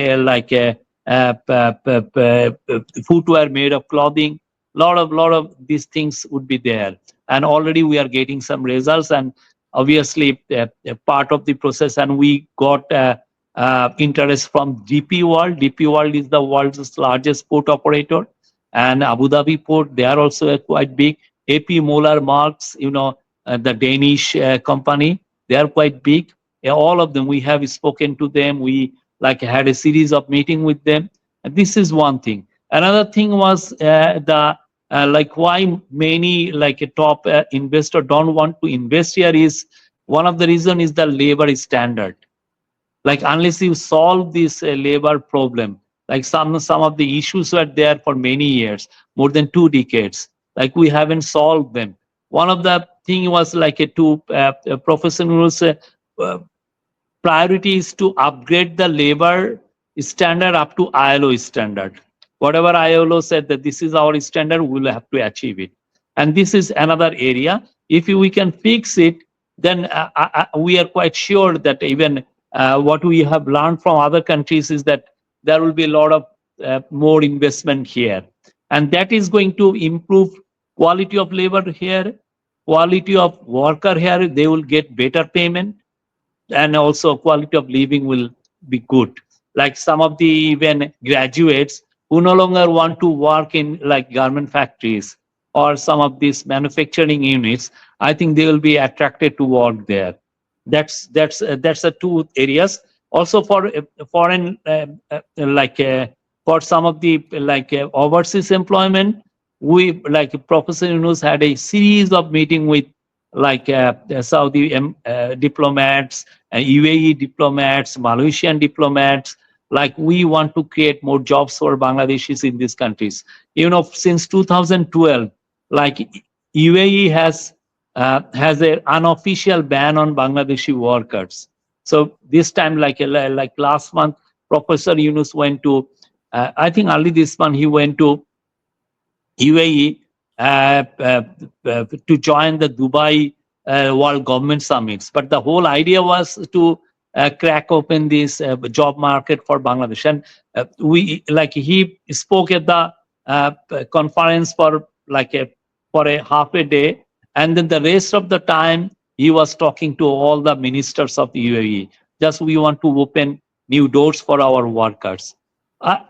footwear made of clothing. Lot of these things would be there, and already we are getting some results, and obviously part of the process. And we got interest from DP World. DP World is the world's largest port operator, and Abu Dhabi port, they are also quite big. AP Moller Marks, the Danish company, they are quite big. All of them, we have spoken to them. We had a series of meeting with them. And this is one thing. Another thing was the why many a top investor don't want to invest here is one of the reason is the labor standard. Unless you solve this labor problem, some of the issues were there for many years, more than 2 decades. We haven't solved them. One of the thing was to professionals priority is to upgrade the labor standard up to ILO standard. Whatever ILO said that this is our standard, we will have to achieve it. And this is another area. If we can fix it, then we are quite sure that even what we have learned from other countries is that there will be a lot of more investment here. And that is going to improve quality of labor here, quality of worker here. They will get better payment, and also quality of living will be good. Like some of the even graduates who no longer want to work in garment factories or some of these manufacturing units, I think they will be attracted to work there. That's the two areas. Also for foreign for some of the overseas employment, we Professor Yunus had a series of meeting with Saudi diplomats, UAE diplomats, Malaysian diplomats. We want to create more jobs for Bangladeshis in these countries. Since 2012, UAE has an unofficial ban on Bangladeshi workers. So this time, like last month, Professor Yunus went to, I think early this month, he went to UAE to join the Dubai World Government Summits. But the whole idea was to crack open this job market for Bangladesh. And he spoke at the conference for for a half a day, and then the rest of the time he was talking to all the ministers of UAE. Just we want to open new doors for our workers.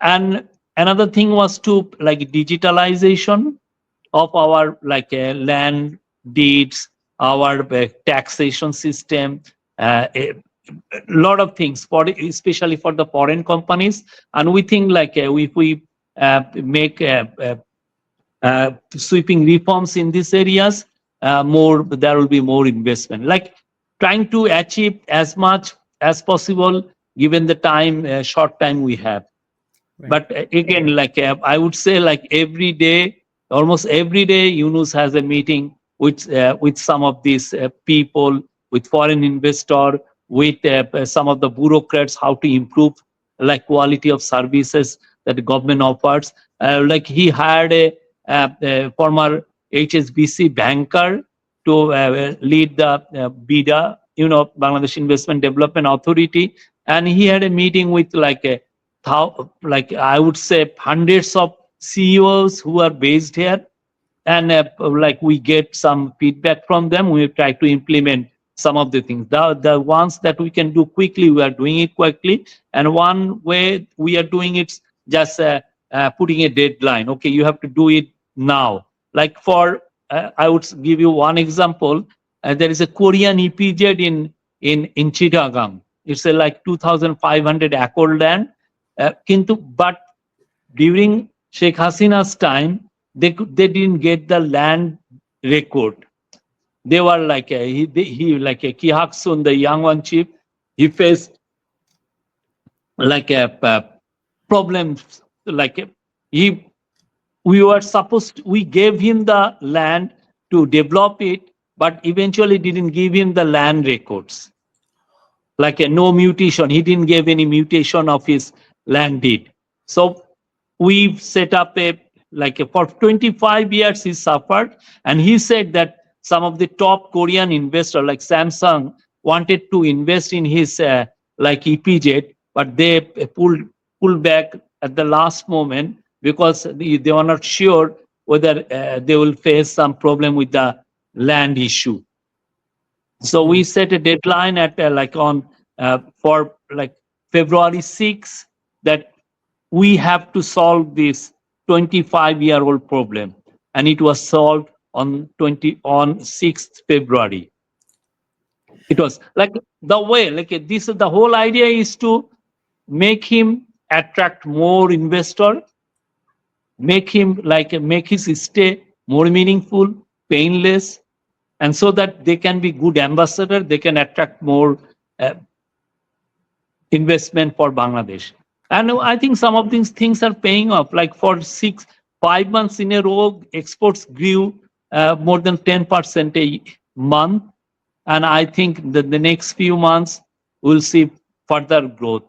And another thing was to like digitalization of our like land deeds, our taxation system, a lot of things for especially for the foreign companies. And we think like if we make sweeping reforms in these areas, more there will be more investment. Like trying to achieve as much as possible given the time, short time we have. Right. But again, like I would say, like every day, almost every day, Yunus has a meeting with some of these people, with foreign investor, with some of the bureaucrats, how to improve like quality of services that the government offers. Like he hired a former HSBC banker to lead the BIDA, Bangladesh Investment Development Authority, and he had a meeting with like a like I would say hundreds of CEOs who are based here, and like we get some feedback from them. We try to implement some of the things. The ones that we can do quickly, we are doing it quickly, and one way we are doing it just putting a deadline. Okay, you have to do it now. Like for I would give you one example. There is a Korean EPZ in Chittagong. It's a like 2,500 acre land. But during Sheikh Hasina's time, they didn't get the land record. They were like he like a Ki Sun, the young one chief. He faced like a problems. Like he, we gave him the land to develop it, but eventually didn't give him the land records. Like a no mutation. He didn't give any mutation of his land deed. So we've set up for 25 years he suffered, and he said that some of the top Korean investors like Samsung wanted to invest in his like EPZ, but they pulled back at the last moment because they were not sure whether they will face some problem with the land issue. So we Mm. set a deadline at like on for like February 6th that we have to solve this 25-year-old problem, and it was solved on 6th February. It was like the way like this. The whole idea is to make him attract more investor, make him like make his stay more meaningful, painless, and so that they can be good ambassador, they can attract more uh, investment for Bangladesh. And I think some of these things are paying off. Like for 5 months in a row, exports grew more than 10% a month. And I think that the next few months we'll see further growth.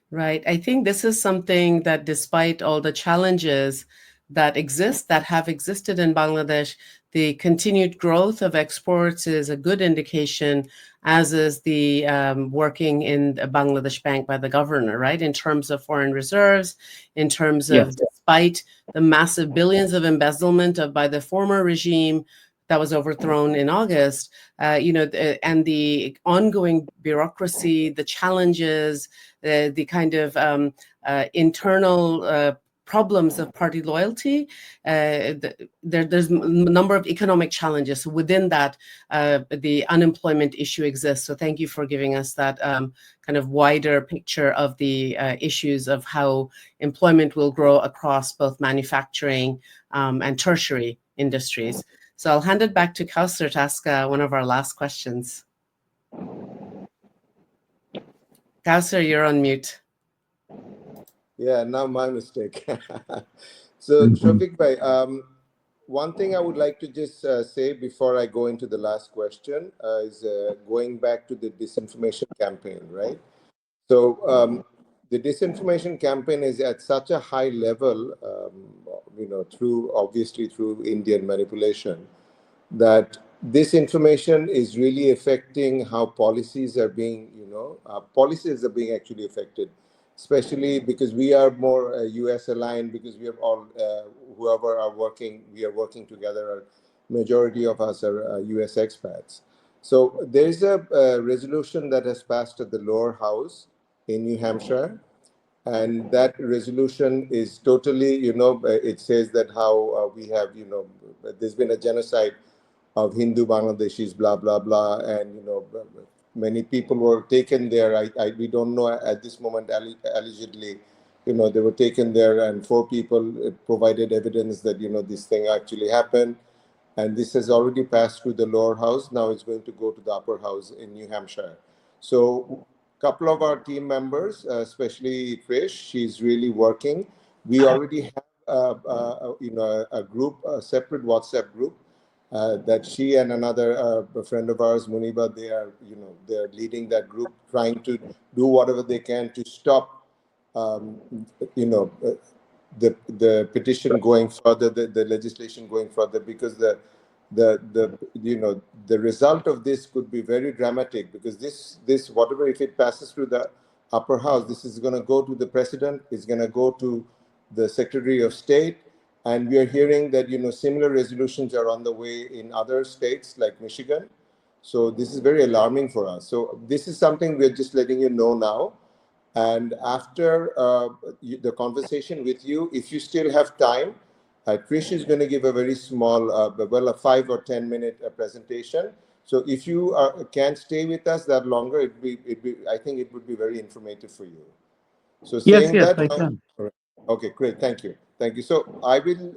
Right. I think this is something that, despite all the challenges that exist, that have existed in Bangladesh, the continued growth of exports is a good indication, as is the working in a Bangladesh bank by the governor, right? In terms of foreign reserves, in terms of, Yes. despite the massive billions of embezzlement of by the former regime that was overthrown in August, and the ongoing bureaucracy, the challenges, the kind of internal problems of party loyalty. There's a number of economic challenges. So within that, the unemployment issue exists. So thank you for giving us that kind of wider picture of the issues of how employment will grow across both manufacturing and tertiary industries. So I'll hand it back to Kausar to ask one of our last questions. Kausar, you're on mute. Yeah, now my mistake. So, Shafiq bhai, one thing I would like to just say before I go into the last question is going back to the disinformation campaign, right? So, the disinformation campaign is at such a high level, through obviously through Indian manipulation, that this information is really affecting how policies are being, policies are being actually affected. especially because we are more US aligned, because we have all, whoever are working, we are working together. Majority of us are US expats. So there is a resolution that has passed at the lower house in New Hampshire, and that resolution is totally, it says that how we have, there's been a genocide of Hindu Bangladeshis, blah blah blah, and many people were taken there. We don't know at this moment. Allegedly, they were taken there, and 4 people provided evidence that this thing actually happened, and this has already passed through the lower house. Now it's going to go to the upper house in New Hampshire. So a couple of our team members, especially Trish, she's really working. We already have a group, a separate WhatsApp group that she and another a friend of ours, Muniba, they're leading that group, trying to do whatever they can to stop um, you know the petition going further, the legislation going further, because the result of this could be very dramatic, because this whatever, if it passes through the upper house, this is going to go to the president, it's going to go to the secretary of state, and we are hearing that similar resolutions are on the way in other states like Michigan. So this is very alarming for us. So this is something we're just letting you know now. And after the conversation with you, if you still have time, Trish is going to give a very small, a 5 or 10 minute presentation. So if you can stay with us that longer, I think it would be very informative for you. So Yes, saying yes, that, I can. all right. Okay, great, thank you, thank you. So I will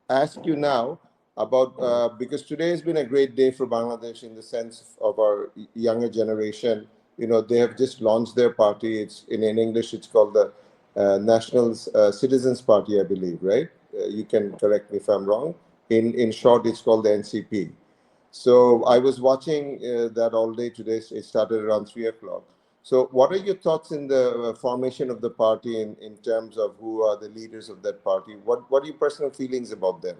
ask you now about because today has been a great day for Bangladesh in the sense of our younger generation. They have just launched their party. It's in English. It's called the National Citizens Party, I believe, right? You can correct me if I'm wrong. In short, it's called the NCP. So I was watching that all day today. It started around 3 o'clock. So what are your thoughts in the formation of the party in terms of who are the leaders of that party? What are your personal feelings about them?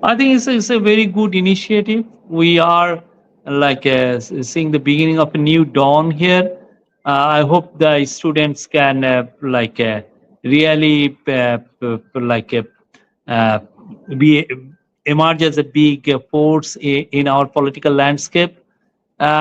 I think it's a very good initiative. We are seeing the beginning of a new dawn here. I hope the students can really uh, be emerge as a big force in our political landscape.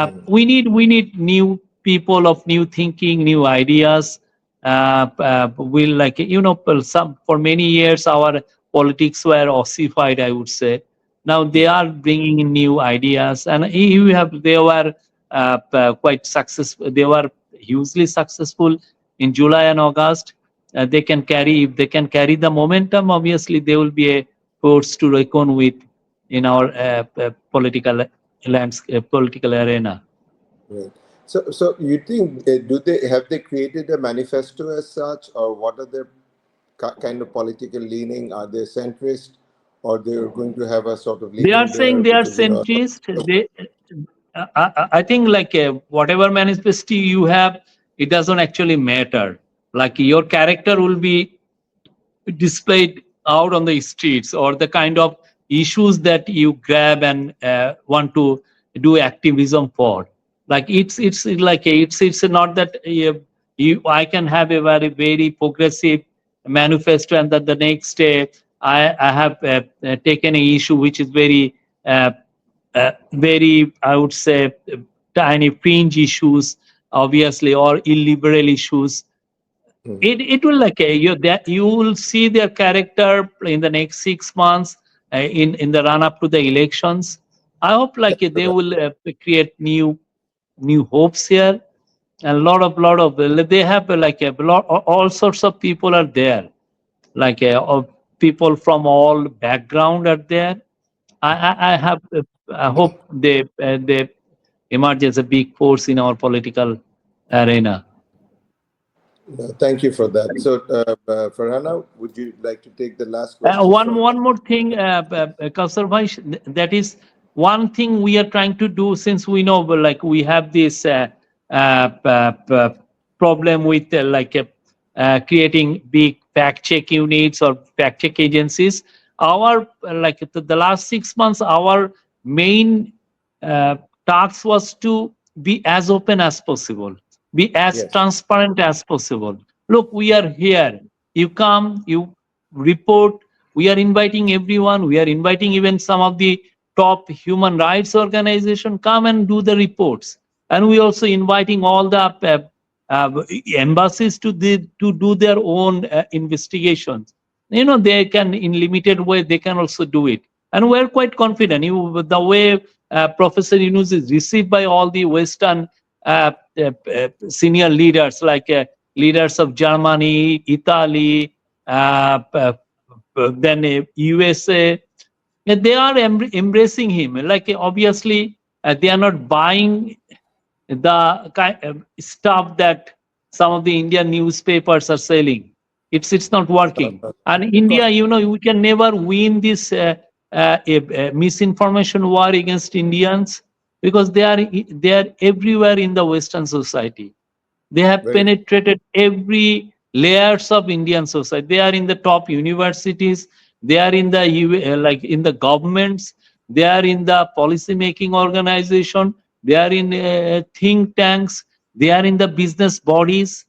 Mm, We need new people of new thinking, new ideas. Will some for many years our politics were ossified, I would say. Now they mm, are bringing in new ideas, and they were quite successful. They were hugely successful in July and August. They can carry if they can carry the momentum. Obviously, they will be a force to reckon with in our political landscape, political arena. right. So you think do they have they created a manifesto as such, or what are their kind of political leaning? Are they centrist, or they're going to have a sort of They are leaning saying there? they are Because centrist. I think whatever manifesto you have, it doesn't actually matter. Like your character will be displayed out on the streets, or the kind of issues that you grab and want to do activism for. Like it's not that I can have a very progressive manifesto, and that the next day I have taken a issue which is uh, very, I would say, tiny fringe issues, obviously, or illiberal issues. mm, It will that you will see their character in the next 6 months in the run up to the elections. I hope they will create new hopes here, and a lot of they have all sorts of people are there, of people from all background are there. I hope they emerge as a big force in our political arena. thank you for that. So Farhana, would you like to take the last question One from? one more thing, Kausar bhai, that is one thing we are trying to do, since we know we have this problem with creating big fact check units or fact check agencies. Our the last 6 months, our main uh, task was to be as open as possible. be as Yes. transparent as possible. Look, we are here. You come, you report. We are inviting everyone. We are inviting even some of the top human rights organization come and do the reports. And we also inviting all the embassies to do their own investigations. They can, in limited way, they can also do it. And we're quite confident. The way Professor Yunus is received by all the Western senior leaders, like leaders of Germany, Italy, then USA, they are embracing him. Like obviously, they are not buying the kind of stuff that some of the Indian newspapers are selling. It's not working. And Of course. India, we can never win this misinformation war against Indians, because they are everywhere in the Western society. They have Very true. penetrated every layers of Indian society. They are in the top universities. They are in the like in the governments. They are in the policy making organization. They are in think tanks. They are in the business bodies.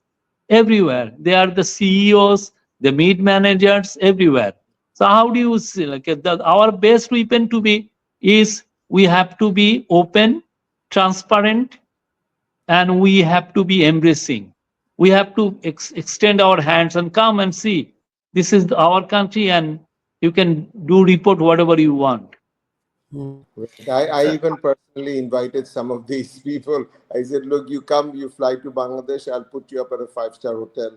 Everywhere they are the CEOs, the mid managers, everywhere. So how do you see, like our best weapon to be is, we have to be open, transparent, and we have to be embracing. We have to extend our hands and come and see, this is our country, and you can do report whatever you want. Mm. Right. I even personally invited some of these people. I said, look, you come, you fly to Bangladesh, I'll put you up at a five-star hotel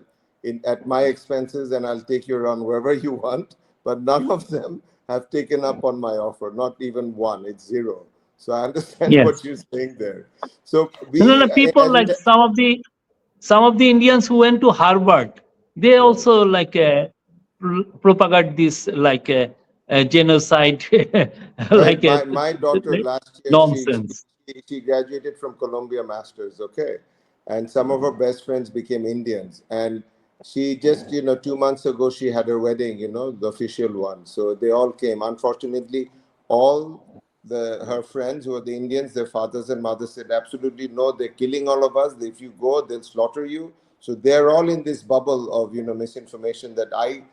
at my expenses, and I'll take you around wherever you want. But none of them have taken up on my offer, not even one. It's zero. So I understand what Yes. you're saying there. So No, we, people like and some of the Indians who went to Harvard, they right. also like propagate this like genocide, Right. like My daughter last year, nonsense. she graduated from Columbia Masters, okay? And some of her best friends became Indians. And she just, 2 months ago, she had her wedding, the official one. So they all came. Unfortunately, all her friends who are the Indians, their fathers and mothers said, absolutely no, they're killing all of us. If you go, they'll slaughter you. So they're all in this bubble of, misinformation that I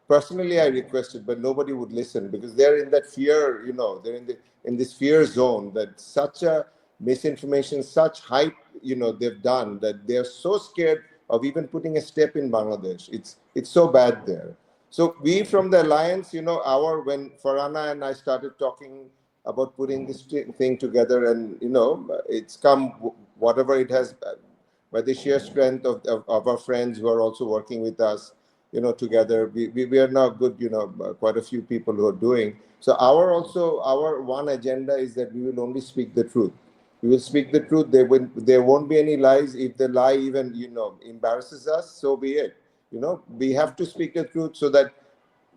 personally I requested, but nobody would listen because they're in that fear, they're in this fear zone that such a misinformation, such hype, they've done that they're so scared of even putting a step in Bangladesh. It's so bad there. So we from the alliance, our when Farhana and I started talking about putting this thing together, and it's come whatever it has by the sheer strength of our friends who are also working with us, together. We are now good, quite a few people who are doing. So our one agenda is that we will only speak the truth. We will speak the truth. There won't be any lies. If the lie even, embarrasses us, so be it. We have to speak the truth so that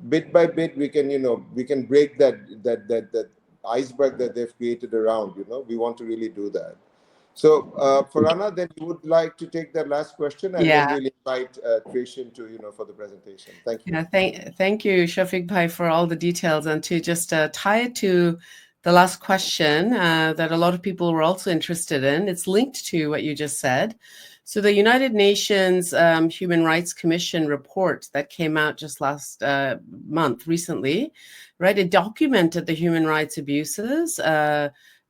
bit by bit we can, we can break that iceberg that they've created around. We want to really do that. So, Farana, then you would like to take that last question, and then Yeah. we'll invite Trishan to, for the presentation. Thank you. Yeah, thank you, Shafiq Bhai, for all the details. And to just tie it to the last question that a lot of people were also interested in, it's linked to what you just said. So the United Nations Human Rights Commission report that came out just last month, recently, right? It documented the human rights abuses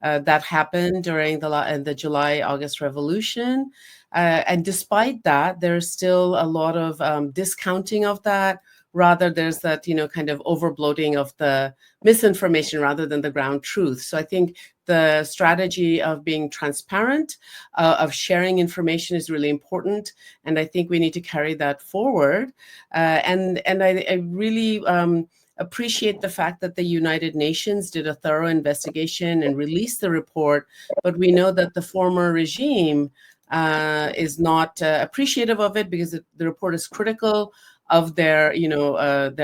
that happened during the July-August revolution. And despite that, there's still a lot of discounting of that. Rather, there's that, kind of overbloating of the misinformation rather than the ground truth. So I think the strategy of being transparent, of sharing information is really important. And I think we need to carry that forward. And I really appreciate the fact that the United Nations did a thorough investigation and released the report. But we know that the former regime is not appreciative of it because the report is critical of their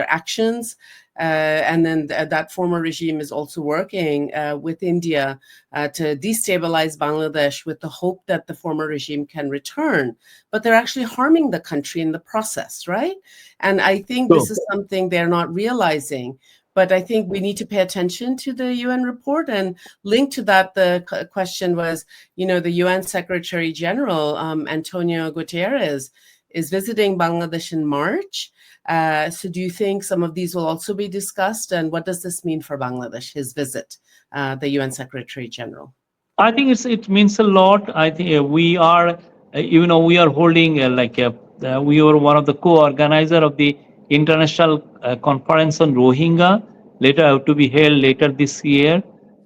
actions. And then that former regime is also working with India to destabilize Bangladesh with the hope that the former regime can return. But they're actually harming the country in the process, right? And I think So this is something they're not realizing. But I think we need to pay attention to the UN report. And linked to that, the question was, the UN Secretary General, Antonio Guterres, is visiting Bangladesh in March. So do you think some of these will also be discussed? And what does this mean for Bangladesh, his visit, the UN Secretary General? I think it means a lot. I think we are, we are holding we were one of the co-organizer of the international conference on Rohingya, later to be held later this year,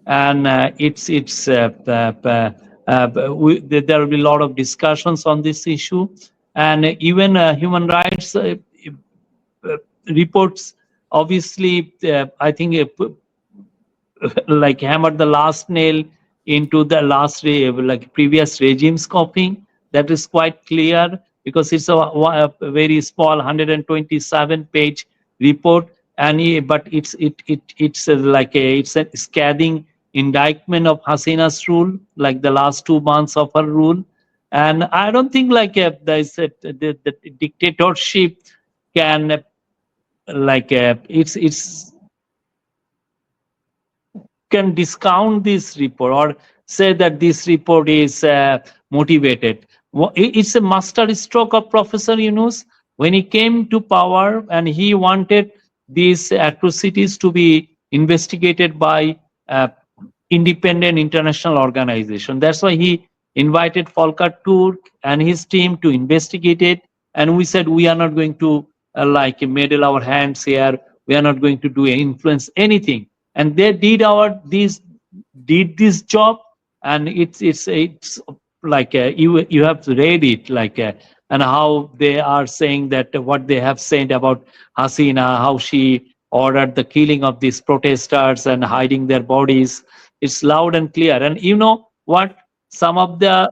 and there will be a lot of discussions on this issue, and even human rights uh, reports. Obviously, I think like hammered the last nail into the like previous regime's copying. That is quite clear because it's a very small 127 page report, and but it's a scathing indictment of Hasina's rule, like the last 2 months of her rule. And I don't think the dictatorship can it's can discount this report or say that this report is motivated. It's a master stroke of Professor Yunus when he came to power, and he wanted these atrocities to be investigated by uh, independent international organization. That's why he invited Volker Turk and his team to investigate it. And we said we are not going to meddle our hands here. We are not going to do influence anything. And they did this job, and it's like you have to read it and how they are saying that what they have said about Hasina, how she ordered the killing of these protesters and hiding their bodies. It's loud and clear. And you know what? Some of the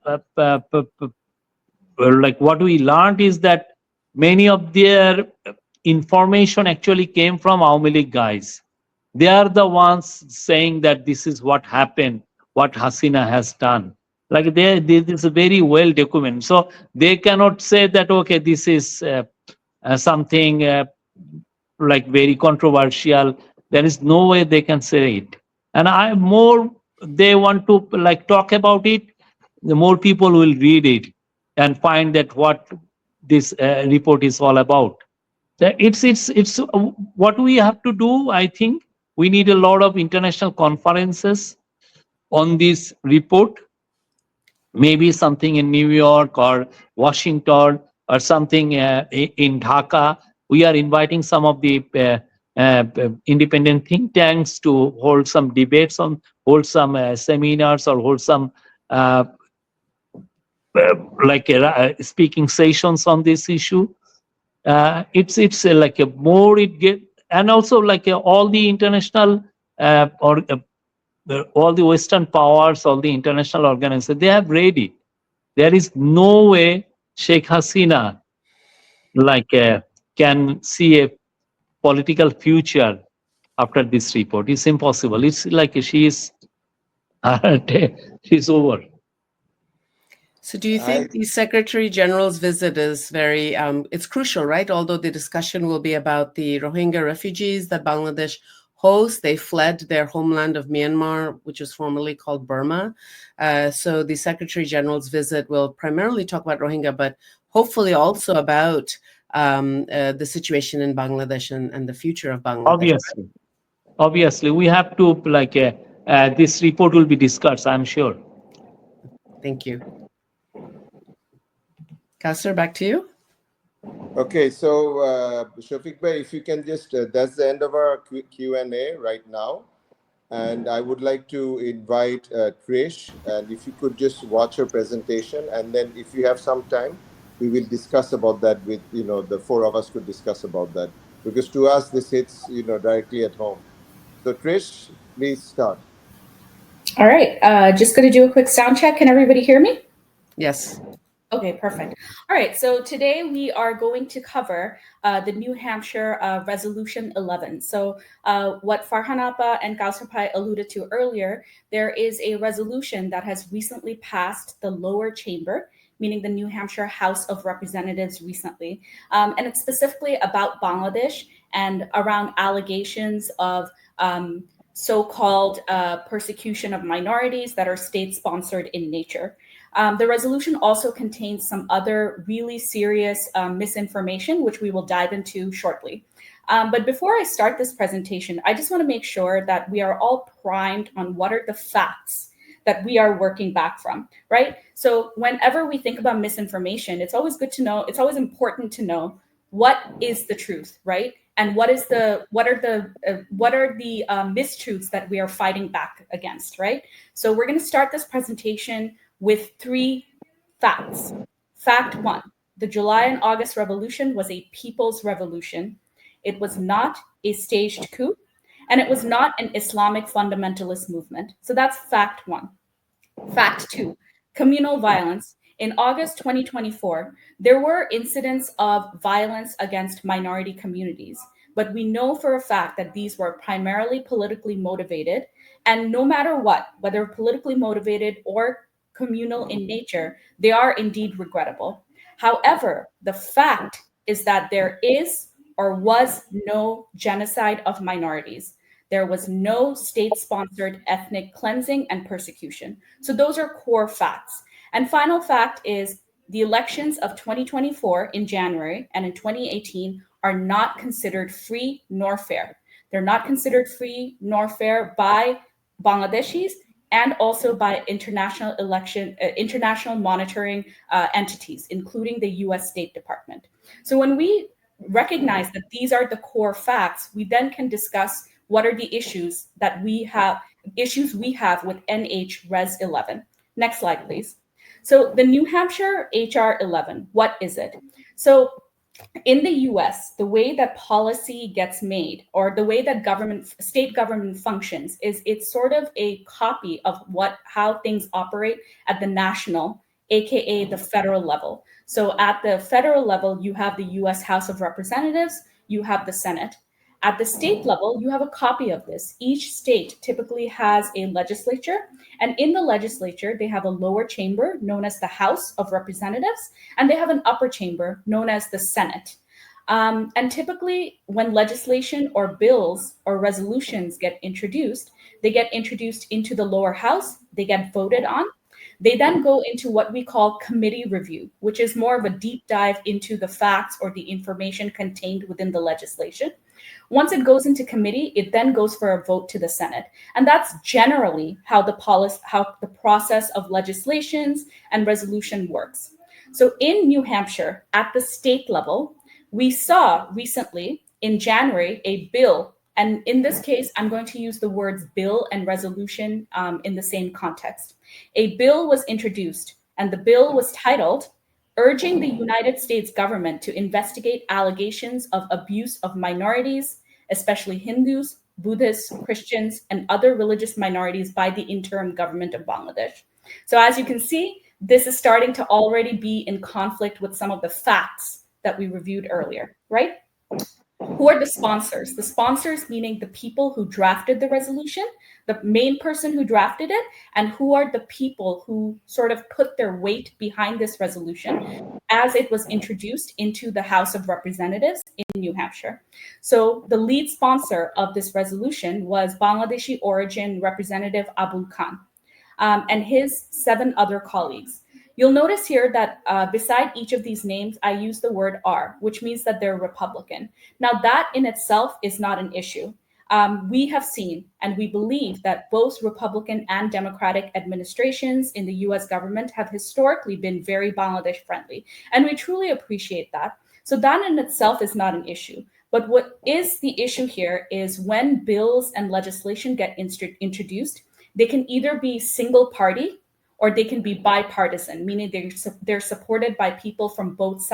what we learned is that many of their information actually came from Aumi League guys. They are the ones saying that this is what happened, what Hasina has done. Like this is very well documented. So they cannot say that okay, this is something like very controversial. There is no way they can say it. And I more they want to like talk about it, the more people will read it and find that what this report is all about. It's what we have to do. I think we need a lot of international conferences on this report, maybe something in New York or Washington or something in Dhaka. We are inviting some of the independent think tanks to hold some debates hold some seminars or hold some uh, speaking sessions on this issue. It's like a more it get, and also like all the international or all the Western powers, all the international organizations, they have read it. There is no way Sheikh Hasina like can see a political future after this report. It's impossible. It's like she is she's over. So do you think the Secretary General's visit is very, it's crucial, right? Although the discussion will be about the Rohingya refugees that Bangladesh hosts. They fled their homeland of Myanmar, which was formerly called Burma. So the Secretary General's visit will primarily talk about Rohingya, but hopefully also about the situation in Bangladesh and the future of Bangladesh. Obviously, obviously, we have to this report will be discussed, I'm sure. Thank you. Kausar, back to you. Okay, so Shafiq Bhai, if you can just, that's the end of our Q&A right now. And I would like to invite Trish, and if you could just watch her presentation, and then if you have some time, we will discuss about that with, the four of us could discuss about that. Because to us, this hits, directly at home. So Trish, please start. All right, just going to do a quick sound check. Can everybody hear me? Yes. Okay, perfect. All right, so today we are going to cover the New Hampshire Resolution 11. So what Farhan Appa and Kausar alluded to earlier, there is a resolution that has recently passed the lower chamber, meaning the New Hampshire House of Representatives recently. And it's specifically about Bangladesh and around allegations of so-called persecution of minorities that are state-sponsored in nature. The resolution also contains some other really serious misinformation, which we will dive into shortly. But before I start this presentation, I just want to make sure that we are all primed on what are the facts that we are working back from, right? So whenever we think about misinformation, it's always good to know, it's always important to know what is the truth, right? And what are the mistruths that we are fighting back against, right? So we're going to start this presentation with three facts. Fact one: the July and August Revolution was a people's revolution. It was not a staged coup, and it was not an Islamic fundamentalist movement. So that's fact one. Fact two: communal violence. In August 2024, there were incidents of violence against minority communities, but we know for a fact that these were primarily politically motivated. And no matter what, whether politically motivated or communal in nature, they are indeed regrettable. However, the fact is that there is or was no genocide of minorities. There was no state sponsored ethnic cleansing and persecution. So, those are core facts. And final fact is the elections of 2024 in January and in 2018 are not considered free nor fair. They're not considered free nor fair by Bangladeshis and also by international monitoring entities, including the U.S. State Department. So when we recognize that these are the core facts, we then can discuss what are the issues we have with NH Res 11. Next slide, please. So the New Hampshire HR 11, what is it? So in the US, the way that policy gets made or the way that state government functions is it's sort of a copy of how things operate at the national, AKA the federal level. So at the federal level, you have the US House of Representatives, you have the Senate. At the state level, you have a copy of this. Each state typically has a legislature, and in the legislature, they have a lower chamber known as the House of Representatives, and they have an upper chamber known as the Senate. And typically, when legislation or bills or resolutions get introduced, they get introduced into the lower house, they get voted on. They then go into what we call committee review, which is more of a deep dive into the facts or the information contained within the legislation. Once it goes into committee, it then goes for a vote to the Senate. And that's generally how the process of legislations and resolution works. So in New Hampshire, at the state level, we saw recently in January a bill, and in this case, I'm going to use the words bill and resolution in the same context. A bill was introduced, and the bill was titled Urging the United States Government to Investigate Allegations of Abuse of Minorities, especially Hindus, Buddhists, Christians, and other religious minorities by the interim government of Bangladesh. So as you can see, this is starting to already be in conflict with some of the facts that we reviewed earlier, right? Who are the sponsors? The sponsors meaning the people who drafted the resolution, the main person who drafted it, and who are the people who sort of put their weight behind this resolution as it was introduced into the House of Representatives in New Hampshire. So the lead sponsor of this resolution was Bangladeshi origin Representative Abul Khan and his 7 other colleagues. You'll notice here that beside each of these names, I use the word R, which means that they're Republican. Now, that in itself is not an issue. We have seen and we believe that both Republican and Democratic administrations in the US government have historically been very Bangladesh friendly, and we truly appreciate that. So that in itself is not an issue. But what is the issue here is when bills and legislation get introduced, they can either be single party or they can be bipartisan, meaning they're supported by people from both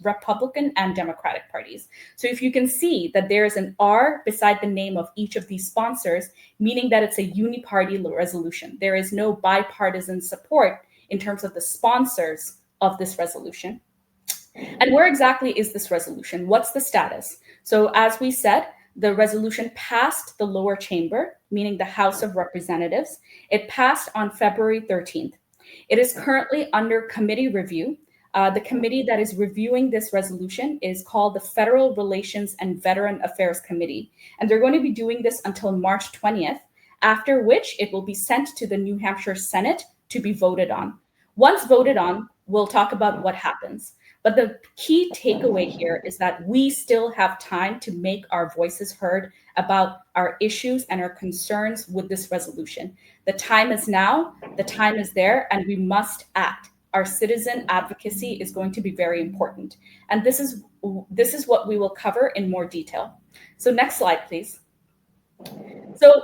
Republican and Democratic parties. So if you can see that there is an R beside the name of each of these sponsors, meaning that it's a uniparty resolution. There is no bipartisan support in terms of the sponsors of this resolution. And where exactly is this resolution? What's the status? So as we said, the resolution passed the lower chamber, meaning the House of Representatives. It passed on February 13th. It is currently under committee review. The committee that is reviewing this resolution is called the Federal Relations and Veteran Affairs Committee. And they're going to be doing this until March 20th, after which it will be sent to the New Hampshire Senate to be voted on. Once voted on, we'll talk about what happens. But the key takeaway here is that we still have time to make our voices heard about our issues and our concerns with this resolution. The time is now, the time is there, and we must act. Our citizen advocacy is going to be very important. And this is what we will cover in more detail. So next slide, please. So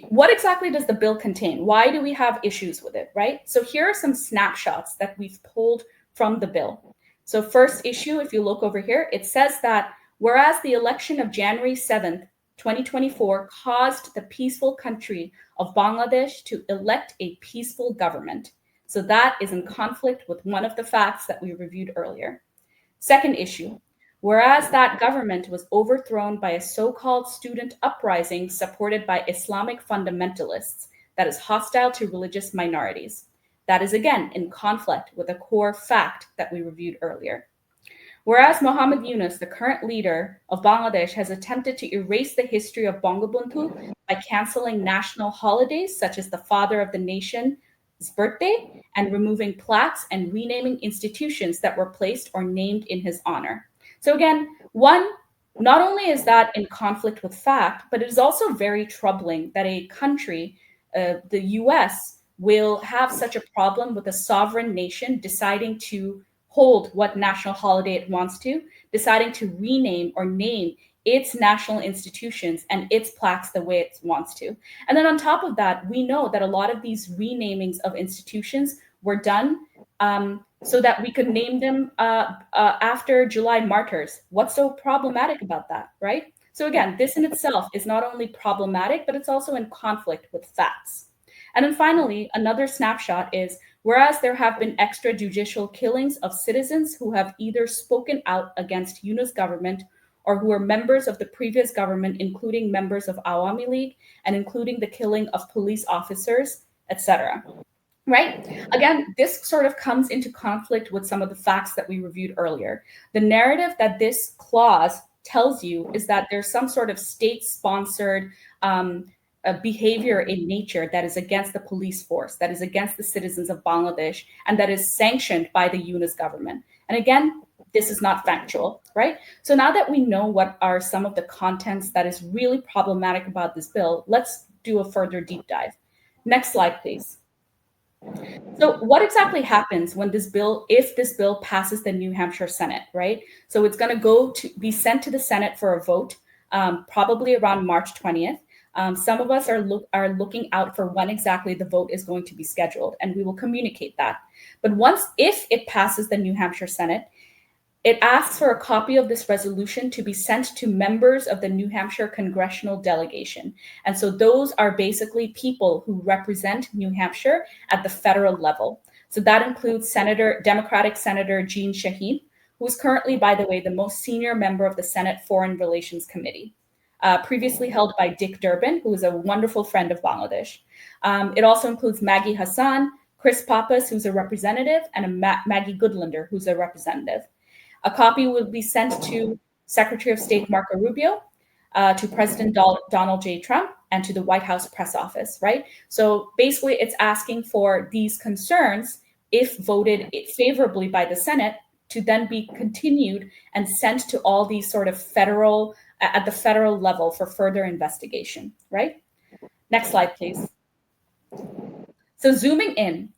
what exactly does the bill contain? Why do we have issues with it, right? So here are some snapshots that we've pulled from the bill. So first issue, if you look over here, it says that whereas the election of January 7th, 2024 caused the peaceful country of Bangladesh to elect a peaceful government. So that is in conflict with one of the facts that we reviewed earlier. Second issue, whereas that government was overthrown by a so-called student uprising supported by Islamic fundamentalists that is hostile to religious minorities. That is again in conflict with a core fact that we reviewed earlier. Whereas Mohammed Yunus, the current leader of Bangladesh, has attempted to erase the history of Bangabandhu by canceling national holidays such as the Father of the Nation's birthday and removing plaques and renaming institutions that were placed or named in his honor. So again, one, not only is that in conflict with fact, but it is also very troubling that a country, the US, will have such a problem with a sovereign nation deciding to hold what national holiday it wants to, deciding to rename or name its national institutions and its plaques the way it wants to. And then on top of that, we know that a lot of these renamings of institutions were done so that we could name them after July martyrs. What's so problematic about that, right? So again, this in itself is not only problematic, but it's also in conflict with facts. And then finally, another snapshot is whereas there have been extrajudicial killings of citizens who have either spoken out against Yunus government or who were members of the previous government, including members of Awami League and including the killing of police officers, etc. Right? Again, this sort of comes into conflict with some of the facts that we reviewed earlier. The narrative that this clause tells you is that there's some sort of state-sponsored behavior in nature that is against the police force, that is against the citizens of Bangladesh, and that is sanctioned by the Yunus government. And again, this is not factual, right? So now that we know what are some of the contents that is really problematic about this bill, let's do a further deep dive. Next slide, please. So what exactly happens when this bill, if this bill passes the New Hampshire Senate, right? So it's going to be sent to the Senate for a vote, probably around March 20th. Some of us are looking out for when exactly the vote is going to be scheduled, and we will communicate that. But if it passes the New Hampshire Senate, it asks for a copy of this resolution to be sent to members of the New Hampshire congressional delegation. And so those are basically people who represent New Hampshire at the federal level. So that includes Democratic Senator Jean Shaheen, who is currently, by the way, the most senior member of the Senate Foreign Relations Committee. Previously held by Dick Durbin, who is a wonderful friend of Bangladesh. It also includes Maggie Hassan, Chris Pappas, who's a representative, and Maggie Goodlander, who's a representative. A copy will be sent to Secretary of State Marco Rubio, to President Donald J. Trump, and to the White House press office, right? So basically, it's asking for these concerns, if voted favorably by the Senate, to then be continued and sent to all these sort of at the federal level for further investigation, right? Next slide, please. So zooming in,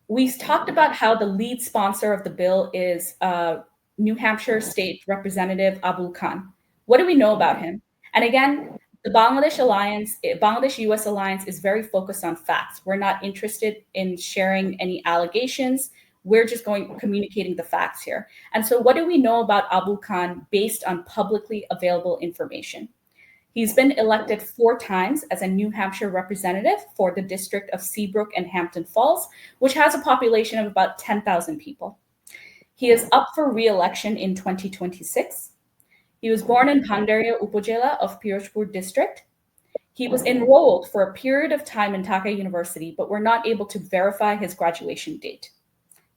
we talked about how the lead sponsor of the bill is New Hampshire State Representative Abul Khan. What do we know about him? And again, the Bangladesh-US alliance is very focused on facts. We're not interested in sharing any allegations. We're just communicating the facts here. And so what do we know about Abul Khan based on publicly available information? He's been elected 4 times as a New Hampshire representative for the district of Seabrook and Hampton Falls, which has a population of about 10,000 people. He is up for re-election in 2026. He was born in Pandaria Upazila of Pirojpur district. He was enrolled for a period of time in Dhaka University, but we're not able to verify his graduation date.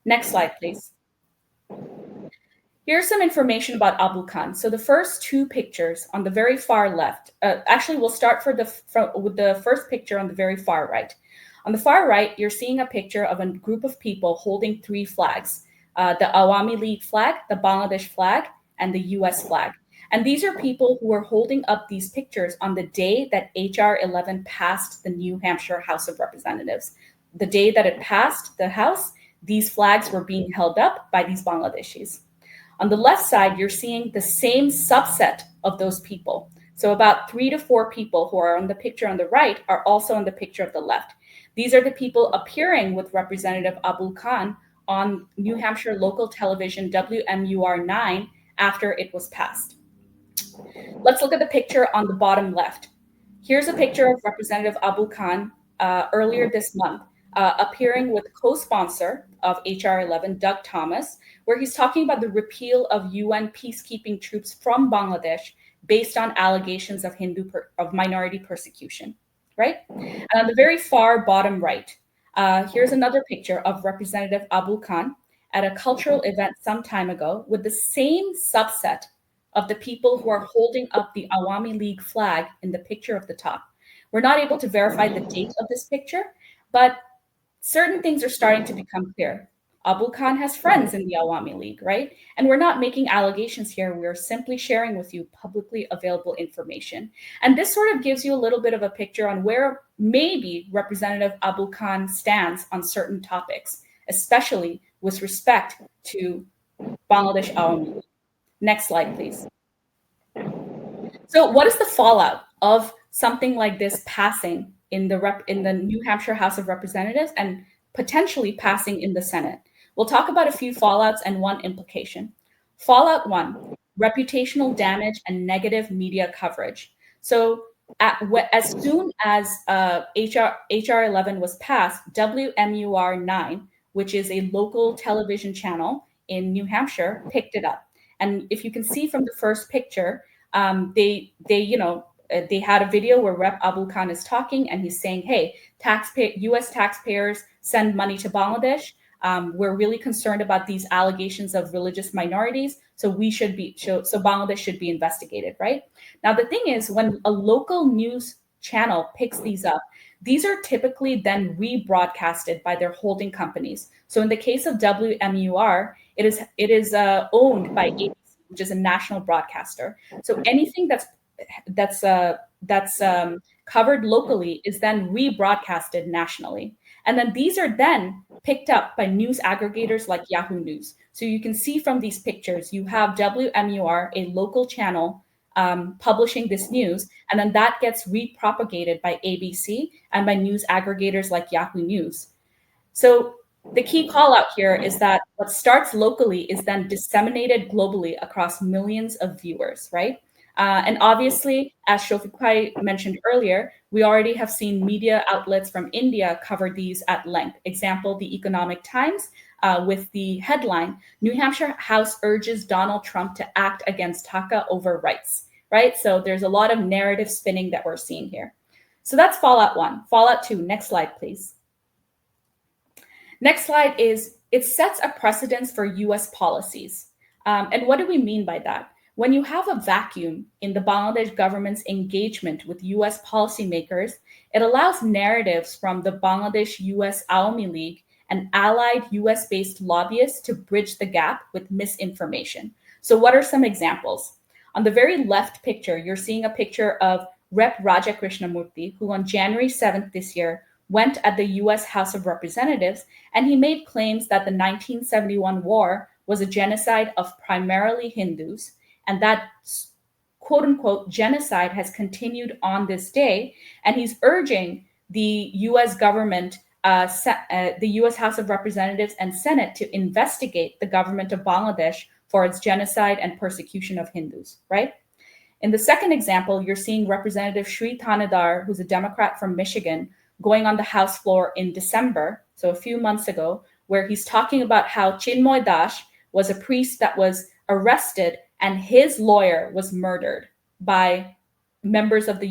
Next slide, please. Here's some information about Abu Khan. So the first two pictures on the very far left, actually we'll start with the first picture on the very far right. On the far right, you're seeing a picture of a group of people holding three flags, the Awami League flag, the Bangladesh flag, and the US flag. And these are people who are holding up these pictures on the day that HR 11 passed the New Hampshire House of Representatives. The day that it passed the House, these flags were being held up by these Bangladeshis. On the left side, you're seeing the same subset of those people. So about 3 to 4 people who are on the picture on the right are also on the picture of the left. These are the people appearing with Representative Abu Khan on New Hampshire local television WMUR 9 after it was passed. Let's look at the picture on the bottom left. Here's a picture of Representative Abu Khan earlier this month, appearing with co-sponsor of HR 11, Doug Thomas, where he's talking about the repeal of UN peacekeeping troops from Bangladesh based on allegations of minority persecution, right? And on the very far bottom right, here's another picture of Representative Abu Khan at a cultural event some time ago with the same subset of the people who are holding up the Awami League flag in the picture of the top. We're not able to verify the date of this picture, but certain things are starting to become clear. Abu Khan has friends in the Awami League, right? And we're not making allegations here. We're simply sharing with you publicly available information. And this sort of gives you a little bit of a picture on where maybe Representative Abu Khan stands on certain topics, especially with respect to Bangladesh Awami League. Next slide, please. So, what is the fallout of something like this passing in the New Hampshire House of Representatives and potentially passing in the Senate? We'll talk about a few fallouts and one implication. Fallout one: reputational damage and negative media coverage. So, as soon as HR 11 was passed, WMUR 9, which is a local television channel in New Hampshire, picked it up. And if you can see from the first picture, they had a video where Rep Abu Khan is talking and he's saying, "Hey, U.S. taxpayers send money to Bangladesh. We're really concerned about these allegations of religious minorities, so Bangladesh should be investigated." Right now, the thing is, when a local news channel picks these up, these are typically then rebroadcasted by their holding companies. So in the case of WMUR, it is owned by ABC, which is a national broadcaster. So anything that's covered locally is then rebroadcasted nationally. And then these are then picked up by news aggregators like Yahoo News. So you can see from these pictures, you have WMUR, a local channel, publishing this news, and then that gets repropagated by ABC and by news aggregators like Yahoo News. So the key call out here is that what starts locally is then disseminated globally across millions of viewers, right? And obviously, as Shafiq Bhai mentioned earlier, we already have seen media outlets from India cover these at length. Example, the Economic Times with the headline, "New Hampshire House urges Donald Trump to act against Dhaka over rights," right? So there's a lot of narrative spinning that we're seeing here. So that's fallout one. Fallout two, next slide, please. Next slide is, it sets a precedence for US policies. And what do we mean by that? When you have a vacuum in the Bangladesh government's engagement with US policymakers, it allows narratives from the Bangladesh US Awami League and allied US based lobbyists to bridge the gap with misinformation. So, what are some examples? On the very left picture, you're seeing a picture of Rep. Raja Krishnamurthy, who on January 7th this year went at the US House of Representatives, and he made claims that the 1971 war was a genocide of primarily Hindus, and that quote unquote genocide has continued on this day. And he's urging the US government, the US House of Representatives and Senate to investigate the government of Bangladesh for its genocide and persecution of Hindus, right? In the second example, you're seeing Representative Sri Thanedar, who's a Democrat from Michigan, going on the House floor in December, so a few months ago, where he's talking about how Chinmoy Dash was a priest that was arrested and his lawyer was murdered by members of the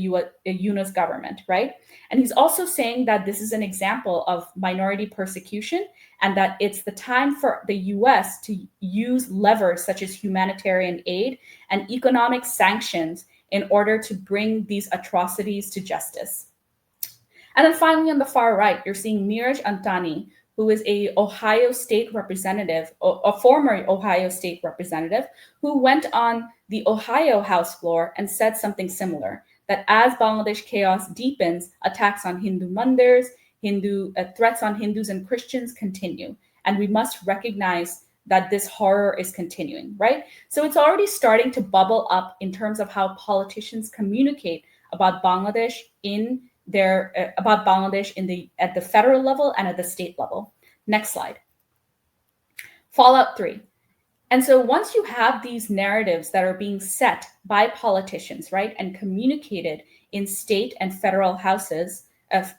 UNO's government, right? And he's also saying that this is an example of minority persecution and that it's the time for the US to use levers such as humanitarian aid and economic sanctions in order to bring these atrocities to justice. And then finally, on the far right, you're seeing Neeraj Antani, who is a Ohio State representative, a former Ohio State representative, who went on the Ohio House floor and said something similar, that as Bangladesh chaos deepens, attacks on Hindu mandirs, threats on Hindus and Christians continue. And we must recognize that this horror is continuing, right? So it's already starting to bubble up in terms of how politicians communicate about Bangladesh at the federal level and at the state level. Next slide. Fallout 3. And so once you have these narratives that are being set by politicians, right, and communicated in state and federal houses,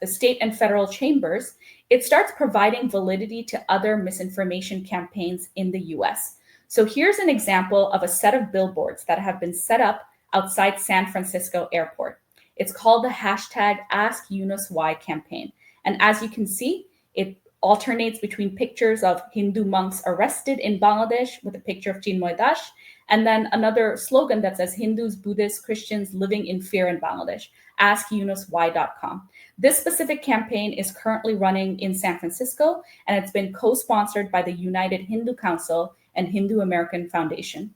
state and federal chambers, it starts providing validity to other misinformation campaigns in the US. So here's an example of a set of billboards that have been set up outside San Francisco airport. It's called the hashtag #AskYunusWhy campaign. And as you can see, it alternates between pictures of Hindu monks arrested in Bangladesh with a picture of Chinmoy Das, and then another slogan that says Hindus, Buddhists, Christians living in fear in Bangladesh, AskYunusWhy.com. This specific campaign is currently running in San Francisco, and it's been co-sponsored by the United Hindu Council and Hindu American Foundation.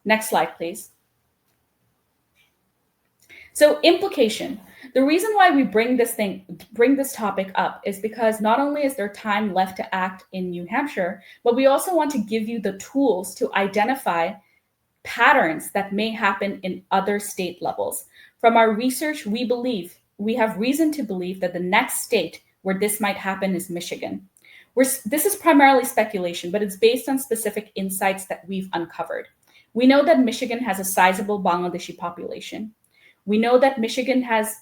Next slide, please. So implication. The reason why we bring this topic up is because not only is there time left to act in New Hampshire, but we also want to give you the tools to identify patterns that may happen in other state levels. From our research, we have reason to believe that the next state where this might happen is Michigan. This is primarily speculation, but it's based on specific insights that we've uncovered. We know that Michigan has a sizable Bangladeshi population. We know that Michigan has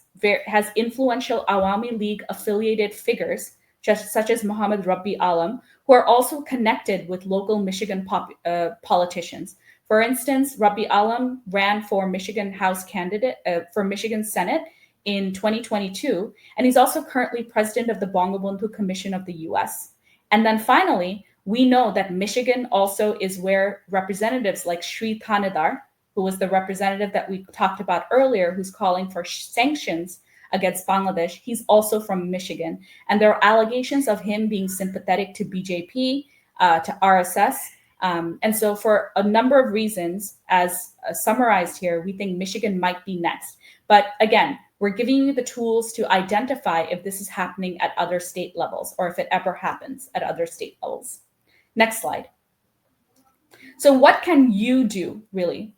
influential Awami League affiliated figures, such as Mohammed Rabbi Alam, who are also connected with local Michigan politicians. For instance, Rabbi Alam ran for Michigan for Michigan Senate in 2022, and he's also currently president of the Bangabandhu Commission of the U.S. And then finally, we know that Michigan also is where representatives like Sri Thanedar, who was the representative that we talked about earlier, who's calling for sanctions against Bangladesh. He's also from Michigan. And there are allegations of him being sympathetic to BJP, to RSS. And so for a number of reasons, as summarized here, we think Michigan might be next. But again, we're giving you the tools to identify if this is happening at other state levels or if it ever happens at other state levels. Next slide. So what can you do, really?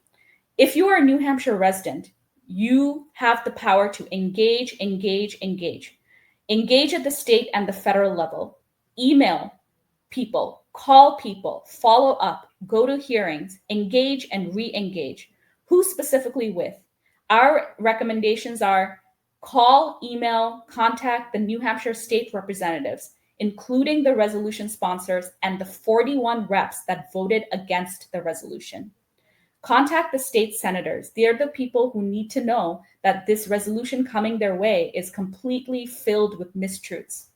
If you are a New Hampshire resident, you have the power to engage at the state and the federal level, email people, call people, follow up, go to hearings, engage and re-engage. Who specifically with? Our recommendations are call, email, contact the New Hampshire state representatives, including the resolution sponsors and the 41 reps that voted against the resolution. Contact the state senators. They're the people who need to know that this resolution coming their way is completely filled with mistruths.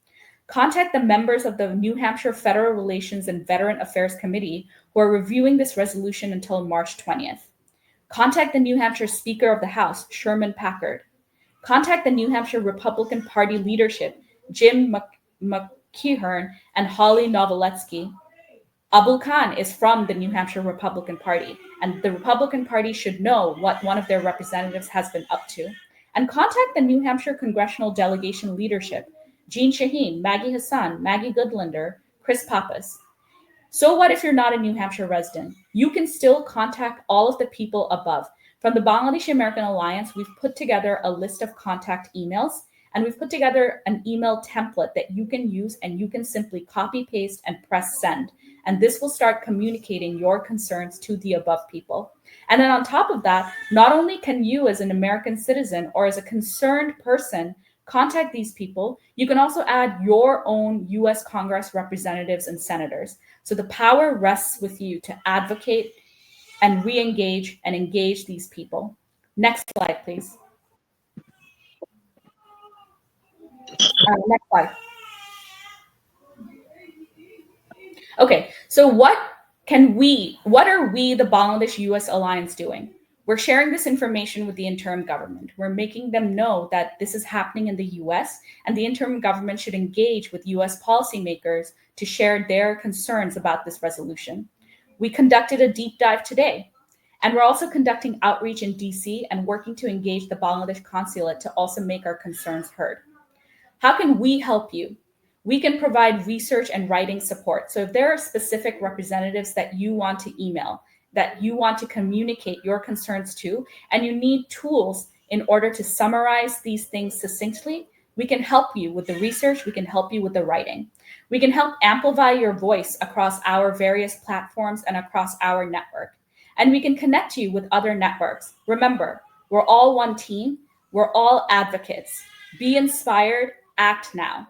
Contact the members of the New Hampshire Federal Relations and Veteran Affairs Committee who are reviewing this resolution until March 20th. Contact the New Hampshire Speaker of the House, Sherman Packard. Contact the New Hampshire Republican Party leadership, Jim McKeown and Holly Novoletsky. Abul Khan is from the New Hampshire Republican Party, and the Republican Party should know what one of their representatives has been up to. And contact the New Hampshire Congressional Delegation leadership, Jean Shaheen, Maggie Hassan, Maggie Goodlander, Chris Pappas. So what if you're not a New Hampshire resident? You can still contact all of the people above. From the Bangladeshi American Alliance, we've put together a list of contact emails, and we've put together an email template that you can use, and you can simply copy, paste, and press send. And this will start communicating your concerns to the above people. And then on top of that, not only can you as an American citizen or as a concerned person contact these people, you can also add your own US Congress representatives and senators. So the power rests with you to advocate and re-engage and engage these people. Next slide, please. Next slide. Okay, so what are we, the Bangladesh US Alliance, doing? We're sharing this information with the interim government. We're making them know that this is happening in the US, and the interim government should engage with US policymakers to share their concerns about this resolution. We conducted a deep dive today, and we're also conducting outreach in DC and working to engage the Bangladesh consulate to also make our concerns heard. How can we help you? We can provide research and writing support. So if there are specific representatives that you want to email, that you want to communicate your concerns to, and you need tools in order to summarize these things succinctly, we can help you with the research, we can help you with the writing. We can help amplify your voice across our various platforms and across our network. And we can connect you with other networks. Remember, we're all one team, we're all advocates. Be inspired, act now.